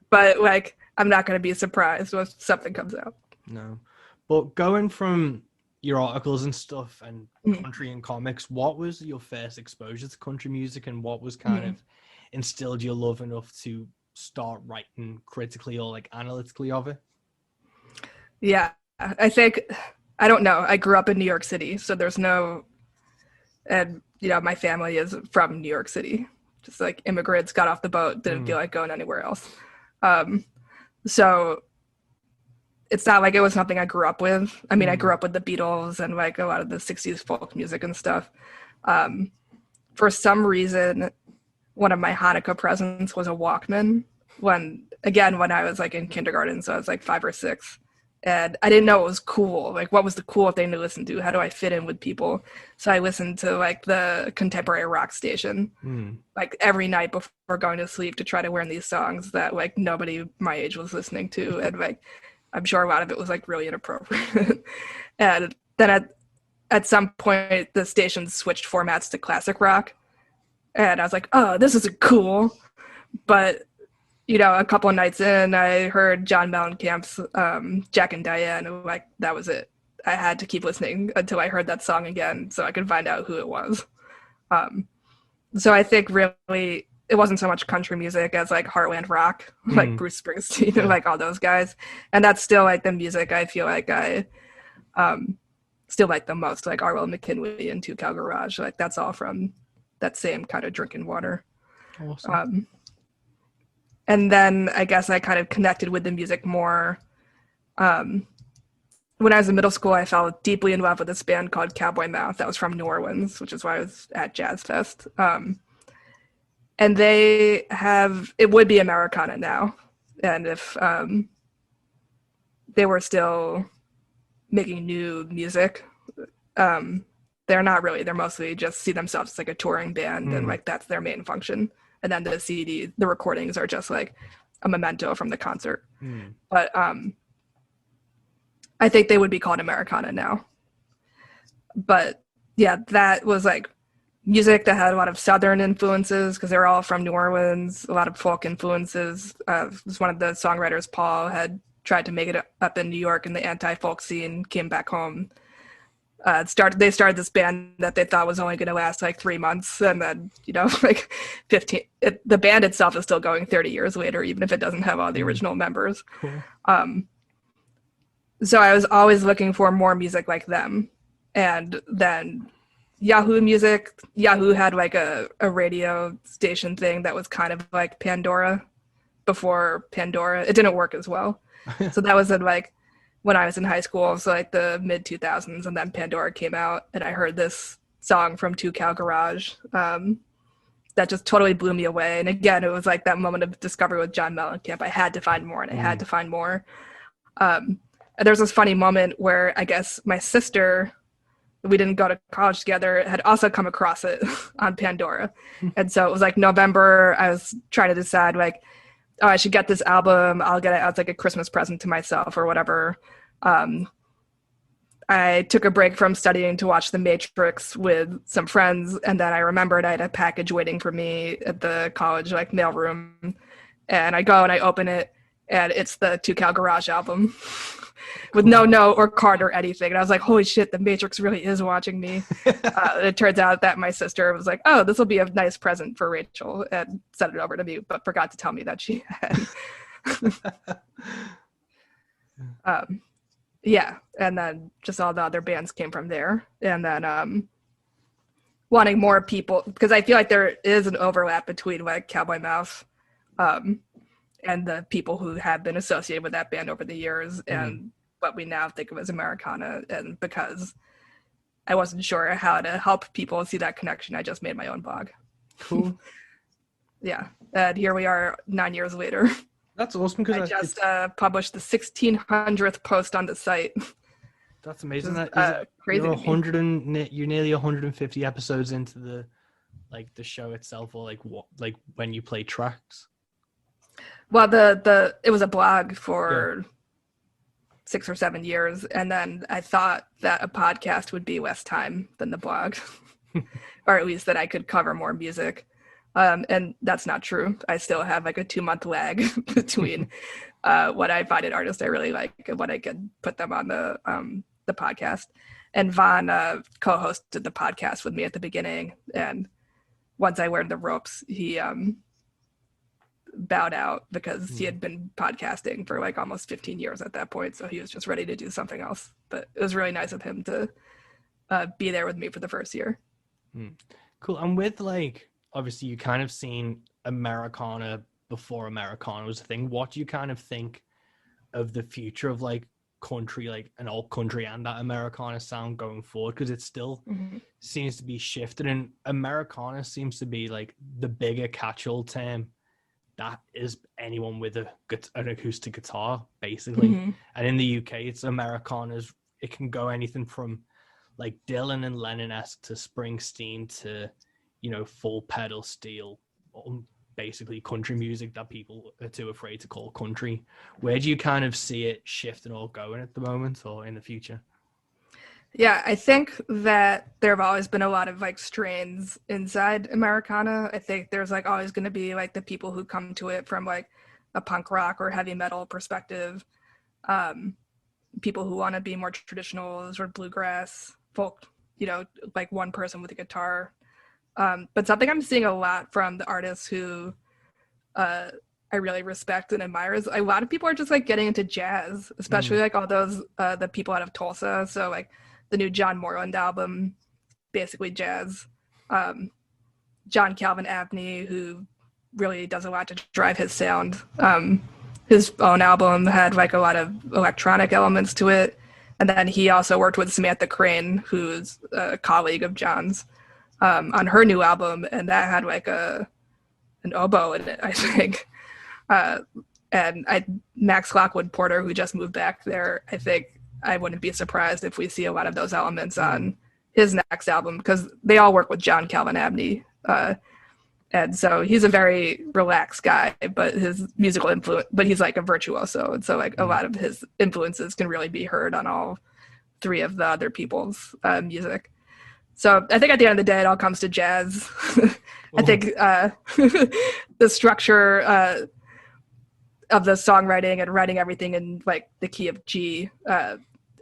But like I'm not gonna be surprised when something comes out. No. But going from your articles and stuff and country and comics, what was your first exposure to country music, and what was kind of instilled your love enough to start writing critically or like analytically of it? Yeah, I think, I don't know. I grew up in New York City, so there's no, and you know, my family is from New York City. Just like immigrants, got off the boat, didn't feel like going anywhere else. So it's not like it was something I grew up with. I mean, I grew up with the Beatles and like a lot of the 60s folk music and stuff. For some reason, one of my Hanukkah presents was a Walkman when I was like in kindergarten, so I was like 5 or 6. And I didn't know it was cool. Like, what was the cool thing to listen to? How do I fit in with people? So I listened to like the contemporary rock station, like every night before going to sleep to try to learn these songs that like nobody my age was listening to. And like, I'm sure a lot of it was like really inappropriate. And then at some point, the station switched formats to classic rock. And I was like, oh, this isn't cool. But you know, a couple of nights in, I heard John Mellencamp's Jack and Diane, and like that was it. I had to keep listening until I heard that song again so I could find out who it was. So I think really it wasn't so much country music as like heartland rock, like Bruce Springsteen and like all those guys. And that's still like the music I feel like I still like the most, like Arlo McKinley and Two Cow Garage. Like that's all from that same kind of drinking water. Awesome. And then I guess I kind of connected with the music more. When I was in middle school, I fell deeply in love with this band called Cowboy Mouth that was from New Orleans, which is why I was at Jazz Fest. And they have, it would be Americana now. And if they were still making new music, they're not really. They're mostly just see themselves as like a touring band and like that's their main function. And then the CD, the recordings are just like a memento from the concert. But I think they would be called Americana now. But yeah, that was like music that had a lot of Southern influences because they were all from New Orleans, a lot of folk influences. Was one of the songwriters, Paul, had tried to make it up in New York in the anti-folk scene, came back home. They started this band that they thought was only going to last like 3 months, and then you know like 15. The band itself is still going 30 years later, even if it doesn't have all the original members. Cool. So I was always looking for more music like them, and then Yahoo Music. Yahoo had like a radio station thing that was kind of like Pandora before Pandora. It didn't work as well, so that was in like when I was in high school, so like the mid 2000s, and then Pandora came out, and I heard this song from Two Cow Garage that just totally blew me away. And again, it was like that moment of discovery with John Mellencamp. I had to find more, and I had to find more. And there's this funny moment where I guess my sister, we didn't go to college together, had also come across it on Pandora. And so it was like November, I was trying to decide like, oh, I should get this album. I'll get it as like a Christmas present to myself or whatever. I I took a break from studying to watch The Matrix with some friends, and then I remembered I had a package waiting for me at the college like mailroom, and I go and I open it, and it's the Two Cow Garage album with no note or card or anything. And I was like, holy shit, The Matrix really is watching me. It turns out that my sister was like, oh, this will be a nice present for Rachel, and sent it over to me, but forgot to tell me that she had. Yeah, and then just all the other bands came from there. And then wanting more people, because I feel like there is an overlap between like Cowboy Mouth and the people who have been associated with that band over the years and what we now think of as Americana. And because I wasn't sure how to help people see that connection, I just made my own blog. Cool. Yeah, and here we are 9 years later. That's awesome, because I just published the 1600th post on the site. That's amazing. Is, That is crazy you're to me. you're nearly 150 episodes into the show itself, or like when you play tracks. Well, it was a blog for 6 or 7 years, and then I thought that a podcast would be less time than the blog, or at least that I could cover more music. And that's not true. I still have like a 2-month lag between what I find an artist I really like and what I could put them on the podcast. And Vaughn co-hosted the podcast with me at the beginning, and once I learned the ropes, he bowed out because he had been podcasting for like almost 15 years at that point, so he was just ready to do something else. But it was really nice of him to be there with me for the first year. Cool. And with like, obviously you kind of seen Americana before Americana was a thing. What do you kind of think of the future of like country, like an alt country and that Americana sound going forward? Because it still seems to be shifted, and Americana seems to be like the bigger catch-all term that is anyone with an acoustic guitar, basically. And in the UK, it's Americanas. It can go anything from like Dylan and Lennon-esque to Springsteen to, you know, full pedal steel, basically country music that people are too afraid to call country. Where do you kind of see it shifting or going at the moment or in the future? Yeah, I think that there have always been a lot of like strains inside Americana. I think there's like always going to be like the people who come to it from like a punk rock or heavy metal perspective, people who want to be more traditional, sort of bluegrass, folk, you know, like one person with a guitar. But something I'm seeing a lot from the artists who I really respect and admire is a lot of people are just like getting into jazz, especially like all those the people out of Tulsa. So like the new John Moreland album, basically jazz. John Calvin Abney, who really does a lot to drive his sound. His own album had like a lot of electronic elements to it. And then he also worked with Samantha Crane, who's a colleague of John's, on her new album, and that had like an oboe in it, I think. And Max Lockwood Porter, who just moved back there, I think I wouldn't be surprised if we see a lot of those elements on his next album, because they all work with John Calvin Abney. And so he's a very relaxed guy, but his musical influence, but he's like a virtuoso. And so like a lot of his influences can really be heard on all three of the other people's music. So I think at the end of the day, it all comes to jazz. I think the structure of the songwriting and writing everything in like the key of G,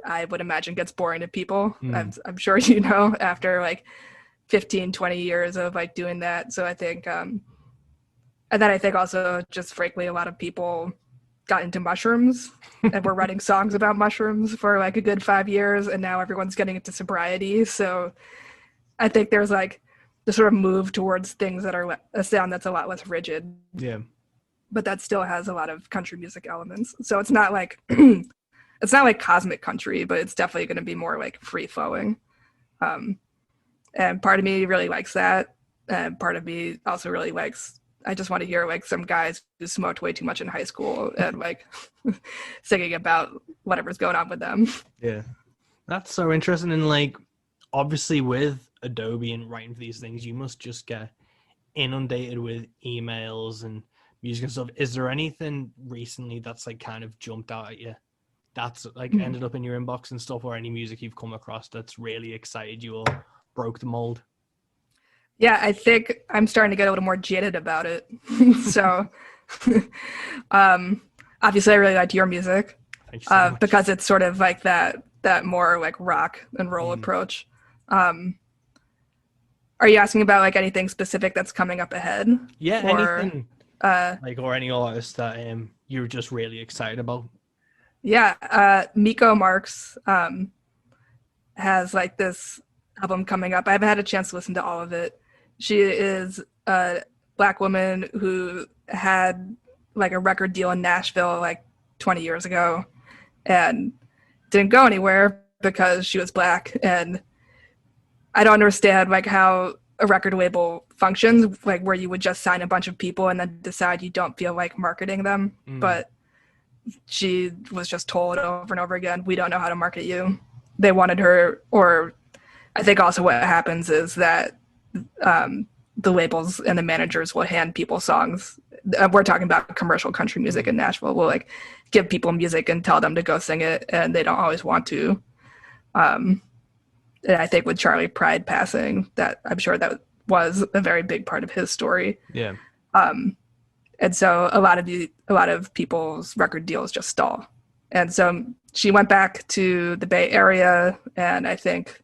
I would imagine gets boring to people. I'm sure you know, after like 15, 20 years of like doing that. So I think, and then I think also just frankly, a lot of people got into mushrooms and were writing songs about mushrooms for like a good 5 years. And now everyone's getting into sobriety. So I think there's like the sort of move towards things that are a sound that's a lot less rigid. Yeah. But that still has a lot of country music elements. So it's not like, it's not like cosmic country, but it's definitely going to be more like free flowing. And part of me really likes that. And part of me also really likes, I just want to hear like some guys who smoked way too much in high school and like singing about whatever's going on with them. Yeah. That's so interesting. And like, obviously with Adobe and writing for these things, you must just get inundated with emails and music and stuff. Is there anything recently that's like kind of jumped out at you that's like ended up in your inbox and stuff, or any music you've come across that's really excited you or broke the mold? Yeah, I think I'm starting to get a little more jaded about it. So, obviously, I really liked your music Thank you so much. because it's sort of like that more like rock and roll approach. Are you asking about like anything specific that's coming up ahead? Yeah, Or, anything like, or any artist that you're just really excited about? Yeah, Miko Marks has like this album coming up. I haven't had a chance to listen to all of it. She is a Black woman who had like a record deal in Nashville like 20 years ago and didn't go anywhere because she was Black. And I don't understand like how a record label functions, like where you would just sign a bunch of people and then decide you don't feel like marketing them. But she was just told over and over again, we don't know how to market you. They wanted her, or I think also what happens is that the labels and the managers will hand people songs. We're talking about commercial country music in Nashville. We'll like give people music and tell them to go sing it, and they don't always want to. And I think with Charlie Pride passing, that I'm sure that was a very big part of his story. Yeah. And so a lot of people's record deals just stall. And so she went back to the Bay Area, and I think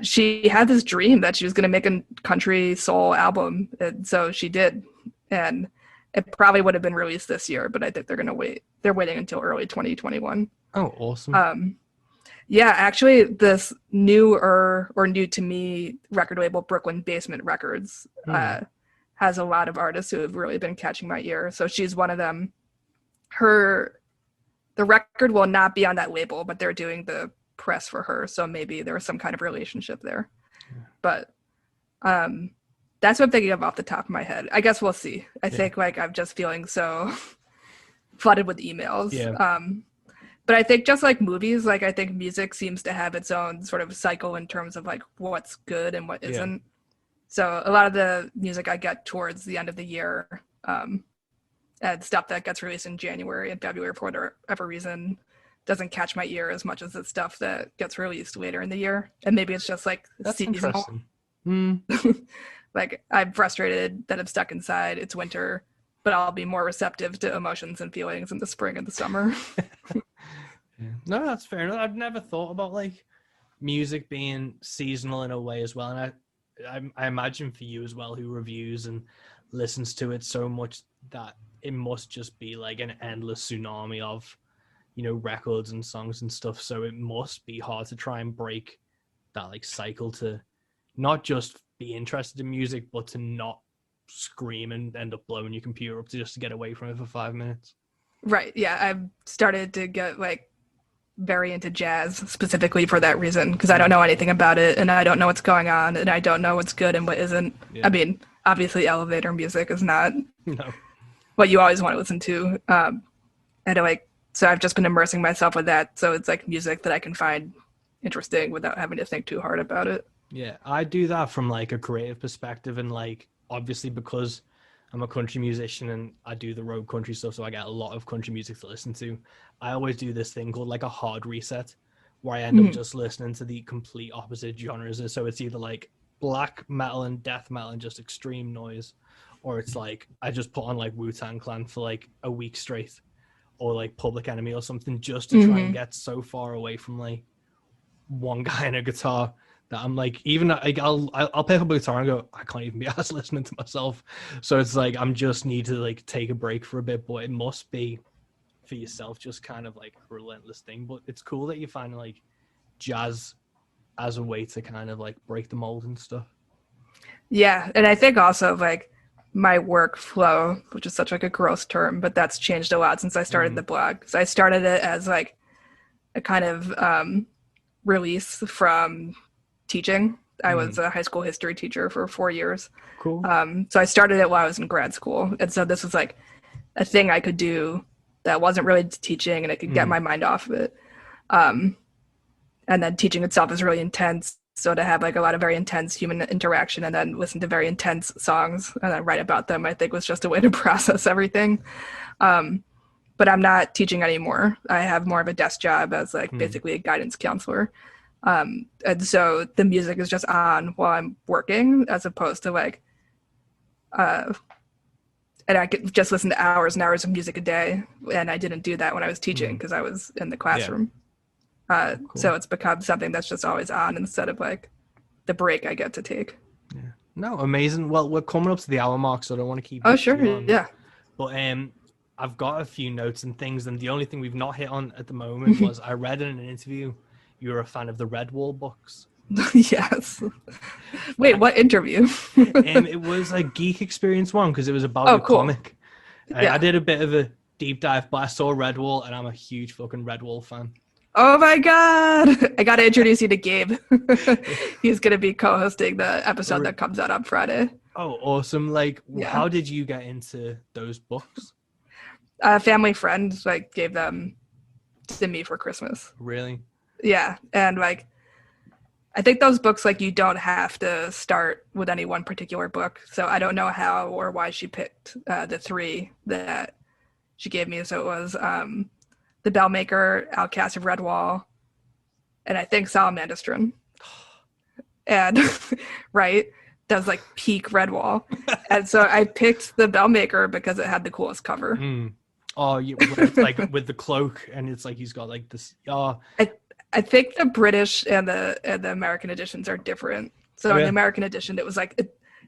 she had this dream that she was going to make a country soul album. And so she did. And it probably would have been released this year, but I think they're going to wait. They're waiting until early 2021. Oh, awesome. Yeah, actually, this new to me record label, Brooklyn Basement Records, has a lot of artists who have really been catching my ear. So she's one of them. The record will not be on that label, but they're doing the press for her. So maybe there was some kind of relationship there. But that's what I'm thinking of off the top of my head. I guess we'll see. I think like I'm just feeling so flooded with emails. Yeah. But I think just like movies, like I think music seems to have its own sort of cycle in terms of like what's good and what isn't. So a lot of the music I get towards the end of the year and stuff that gets released in January and February for whatever reason doesn't catch my ear as much as the stuff that gets released later in the year. And maybe it's just like That's seasonal. interesting. Like I'm frustrated that I'm stuck inside. It's winter, but I'll be more receptive to emotions and feelings in the spring and the summer. No, that's fair enough. I've never thought about like music being seasonal in a way as well. And I imagine for you as well, who reviews and listens to it so much, that it must just be like an endless tsunami of, you know, records and songs and stuff. So it must be hard to try and break that like cycle to not just be interested in music, but to not scream and end up blowing your computer up just to get away from it for 5 minutes. Right. Yeah. I've started to get like very into jazz specifically for that reason, because I don't know anything about it and I don't know what's going on and I don't know what's good and what isn't. Yeah. I mean, obviously elevator music is not No. what you always want to listen to. So I've just been immersing myself with that. So it's like music that I can find interesting without having to think too hard about it. Yeah, I do that from like a creative perspective, and like obviously because I'm a country musician and I do the road country stuff, so I get a lot of country music to listen to. I always do this thing called like a hard reset, where I end up just listening to the complete opposite genres. So it's either like black metal and death metal and just extreme noise, or it's like I just put on like Wu-Tang Clan for like a week straight, or like Public Enemy or something, just to try and get so far away from like one guy and a guitar that I'm like, even like I'll pick up a guitar and go, I can't even be asked listening to myself. So it's like I'm just need to like take a break for a bit, but it must be for yourself just kind of like a relentless thing. But it's cool that you find like jazz as a way to kind of like break the mold and stuff. Yeah, and I think also like my workflow, which is such like a gross term, but that's changed a lot since I started the blog. So I started it as like a kind of release from teaching. I was a high school history teacher for 4 years. Cool. So I started it while I was in grad school. And so this was like a thing I could do that wasn't really teaching and I could get my mind off of it. And then teaching itself is really intense. So to have like a lot of very intense human interaction and then listen to very intense songs and then write about them, I think was just a way to process everything. but I'm not teaching anymore. I have more of a desk job as like basically a guidance counselor. And so the music is just on while I'm working, as opposed to like, and I could just listen to hours and hours of music a day. And I didn't do that when I was teaching because I was in the classroom. Cool. So it's become something that's just always on instead of like the break I get to take. Yeah. No, amazing. Well, we're coming up to the hour mark, so I don't want to keep. Oh, sure. Yeah. But I've got a few notes and things, and the only thing we've not hit on at the moment was I read in an interview you were a fan of the Redwall books. Yes. Wait, what interview? It was a Geek Experience one because it was about a comic. Yeah. I did a bit of a deep dive, but I saw Redwall, and I'm a huge fucking Redwall fan. Oh my God. I got to introduce you to Gabe. He's going to be co-hosting the episode that comes out on Friday. Oh, awesome. Like, how did you get into those books? A family friend like gave them to me for Christmas. Really? Yeah. And like, I think those books, like, you don't have to start with any one particular book. So I don't know how or why she picked the three that she gave me. So it was The Bellmaker, Outcast of Redwall, and I think Salamandastron. And right, that was like peak Redwall. And so I picked The Bellmaker because it had the coolest cover. Oh, it's like with the cloak, and it's like he's got like this. I think the British and the American editions are different. So in the American edition, it was like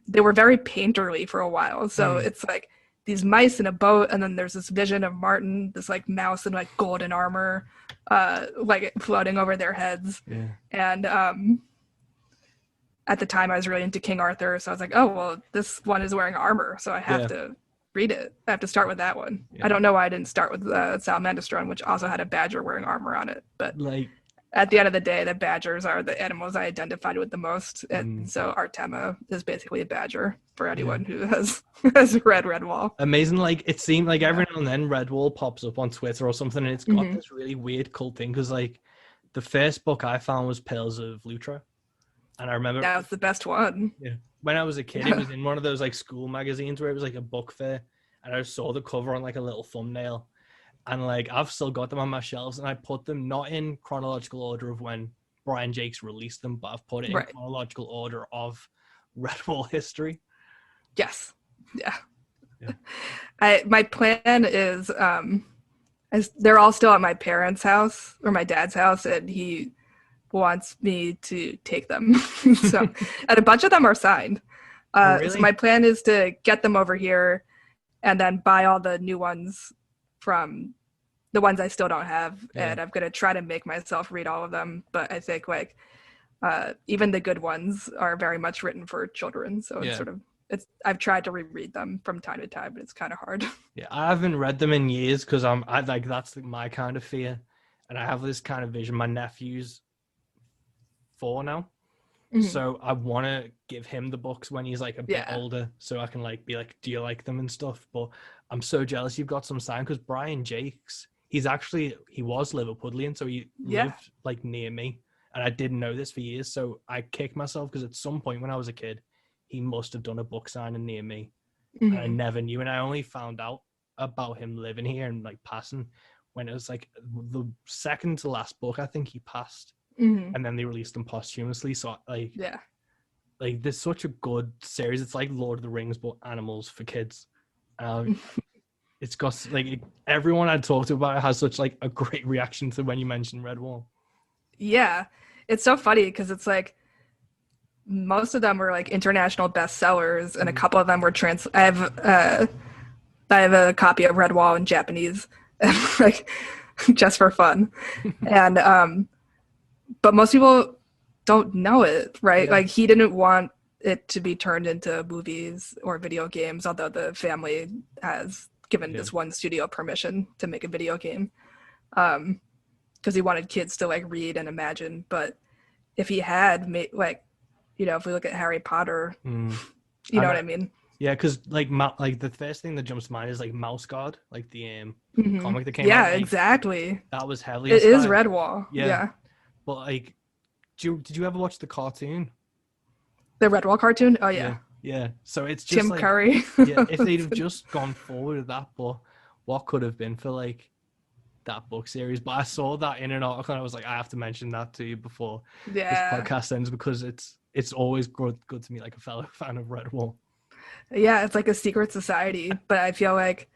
they were very painterly for a while. So it's like these mice in a boat, and then there's this vision of Martin, this like mouse in like golden armor, like floating over their heads. Yeah. And at the time, I was really into King Arthur, so I was like, oh well, this one is wearing armor, so I have to read it. I have to start with that one. I don't know why I didn't start with Salamandastron, which also had a badger wearing armor on it, but like. At the end of the day, the badgers are the animals I identified with the most. And so Artema is basically a badger for anyone who has read Redwall. Amazing. Like, it seemed like every now and then Redwall pops up on Twitter or something, and it's got this really weird cult thing. Because, like, the first book I found was Pearls of Lutra. And I remember... That was the best one. Yeah. When I was a kid, it was in one of those, like, school magazines where it was, like, a book fair. And I saw the cover on, like, a little thumbnail. And like I've still got them on my shelves, and I put them not in chronological order of when Brian Jakes released them, but I've put it in chronological order of Redwall history. Yes. Yeah. My plan is they're all still at my parents' house or my dad's house, and he wants me to take them. So and a bunch of them are signed. Really? So my plan is to get them over here and then buy all the new ones from the ones I still don't have, and I'm going to try to make myself read all of them, but I think like even the good ones are very much written for children, so it's sort of I've tried to reread them from time to time, but it's kind of hard. Yeah, I haven't read them in years because I like that's my kind of fear, and I have this kind of vision. My nephew's 4 now, so I want to give him the books when he's like a bit older, so I can like be like, do you like them and stuff, but I'm so jealous you've got some signed because Brian Jakes, he was Liverpudlian, so he lived like near me, and I didn't know this for years, so I kicked myself because at some point when I was a kid, he must have done a book signing near me, and I never knew, and I only found out about him living here and like passing when it was like the second to last book I think he passed, and then they released them posthumously, so like there's such a good series. It's like Lord of the Rings but animals for kids. It's got like everyone I talked to about it has such like a great reaction to when you mentioned Redwall. Yeah, it's so funny because it's like most of them were like international bestsellers, and a couple of them were I have a copy of Redwall in Japanese, like just for fun, and but most people don't know it, right? Like he didn't want it to be turned into movies or video games, although the family has given this one studio permission to make a video game because he wanted kids to like read and imagine. But if he had made like, you know, if we look at Harry Potter, you know what I mean? Yeah, because like the first thing that jumps to mind is like Mouse Guard, like the comic that came out. Yeah, like, exactly. That was heavily It is inspired. Redwall. Yeah. But like, did you ever watch the cartoon? The Redwall cartoon? Oh yeah. Yeah. So it's just Tim like, Curry. yeah, if they'd have just gone forward with that, but what could have been for like that book series. But I saw that in an article and I was like, I have to mention that to you before this Yeah. podcast ends, because it's always good to me, like a fellow fan of Redwall. Yeah, it's like a secret society, but I feel like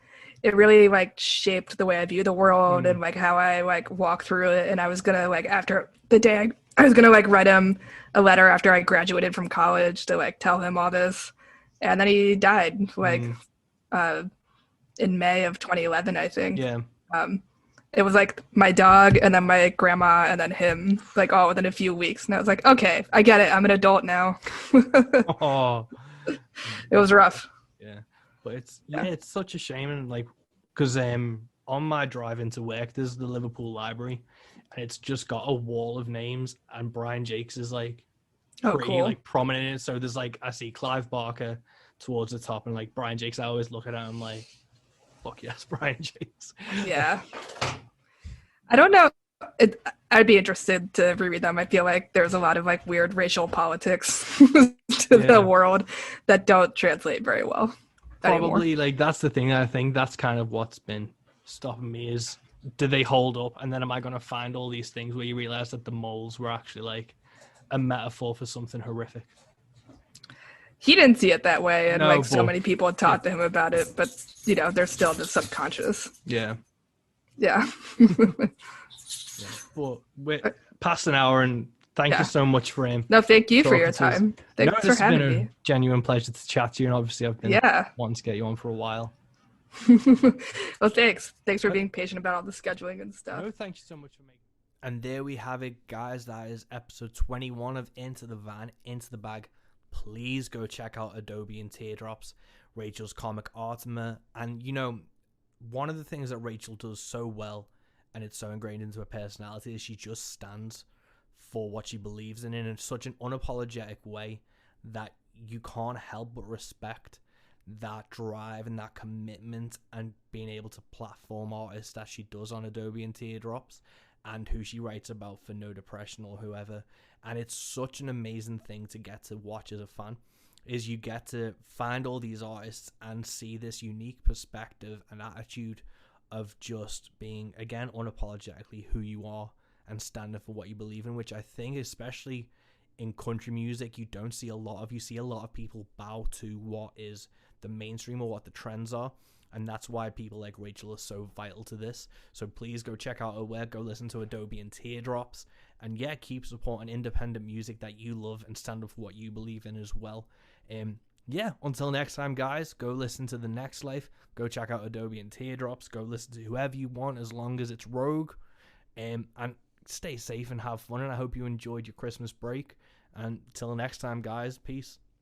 it really like shaped the way I view the world and like how I like walk through it. And I was gonna like after the day I was gonna like write him a letter after I graduated from college to like tell him all this, and then he died like in May of 2011, I think. Yeah. It was like my dog and then my grandma and then him, like all within a few weeks. And I was like, okay, I get it. I'm an adult now. Oh, It was rough. yeah. But it's such a shame, and like, because on my drive into work, there's the Liverpool Library, and it's just got a wall of names, and Brian Jakes is like pretty Cool. like prominent in it. So there's like, I see Clive Barker towards the top, and like Brian Jakes, I always look at him like, fuck yes, Brian Jakes. Yeah. I don't know. I'd be interested to reread them. I feel like there's a lot of like weird racial politics to the world that don't translate very well anymore. Probably like that's the thing. I think that's kind of what's been stopping me is, do they hold up? And then am I going to find all these things where you realize that the moles were actually like a metaphor for something horrific? He didn't see it that way, and No, like so but- many people talked to him about it, but you know, they're still the subconscious. Yeah. Yeah. But we're past an hour, and thank you so much for him. No, thank you for your talking to us. time. Thanks for It's having been a me. genuine pleasure to chat to you, and obviously I've been Yeah. wanting to get you on for a while. Well, thanks. Thanks for being patient about all the scheduling and stuff. No, thank you so much for making. And there we have it, guys. That is episode 21 of Into the Van, Into the Bag. Please go check out Adobe and Teardrops, Rachel's comic Artima. And, you know, one of the things that Rachel does so well, and it's so ingrained into her personality, is she just stands for what she believes in such an unapologetic way that you can't help but respect that drive and that commitment and being able to platform artists that she does on Adobe and Teardrops, and who she writes about for No Depression or whoever. And it's such an amazing thing to get to watch as a fan, is you get to find all these artists and see this unique perspective and attitude of just being, again, unapologetically who you are and standing for what you believe in, which I think, especially in country music, you don't see a lot of. You see a lot of people bow to what is the mainstream or what the trends are, and that's why people like Rachel are so vital to this. So please go check out her work, go listen to Adobe and Teardrops, and yeah, keep supporting independent music that you love and stand up for what you believe in as well. Yeah, until next time, guys, go listen to The Next Life, go check out Adobe and Teardrops, go listen to whoever you want as long as it's Rogue, and stay safe and have fun, and I hope you enjoyed your Christmas break, and till next time, guys, peace.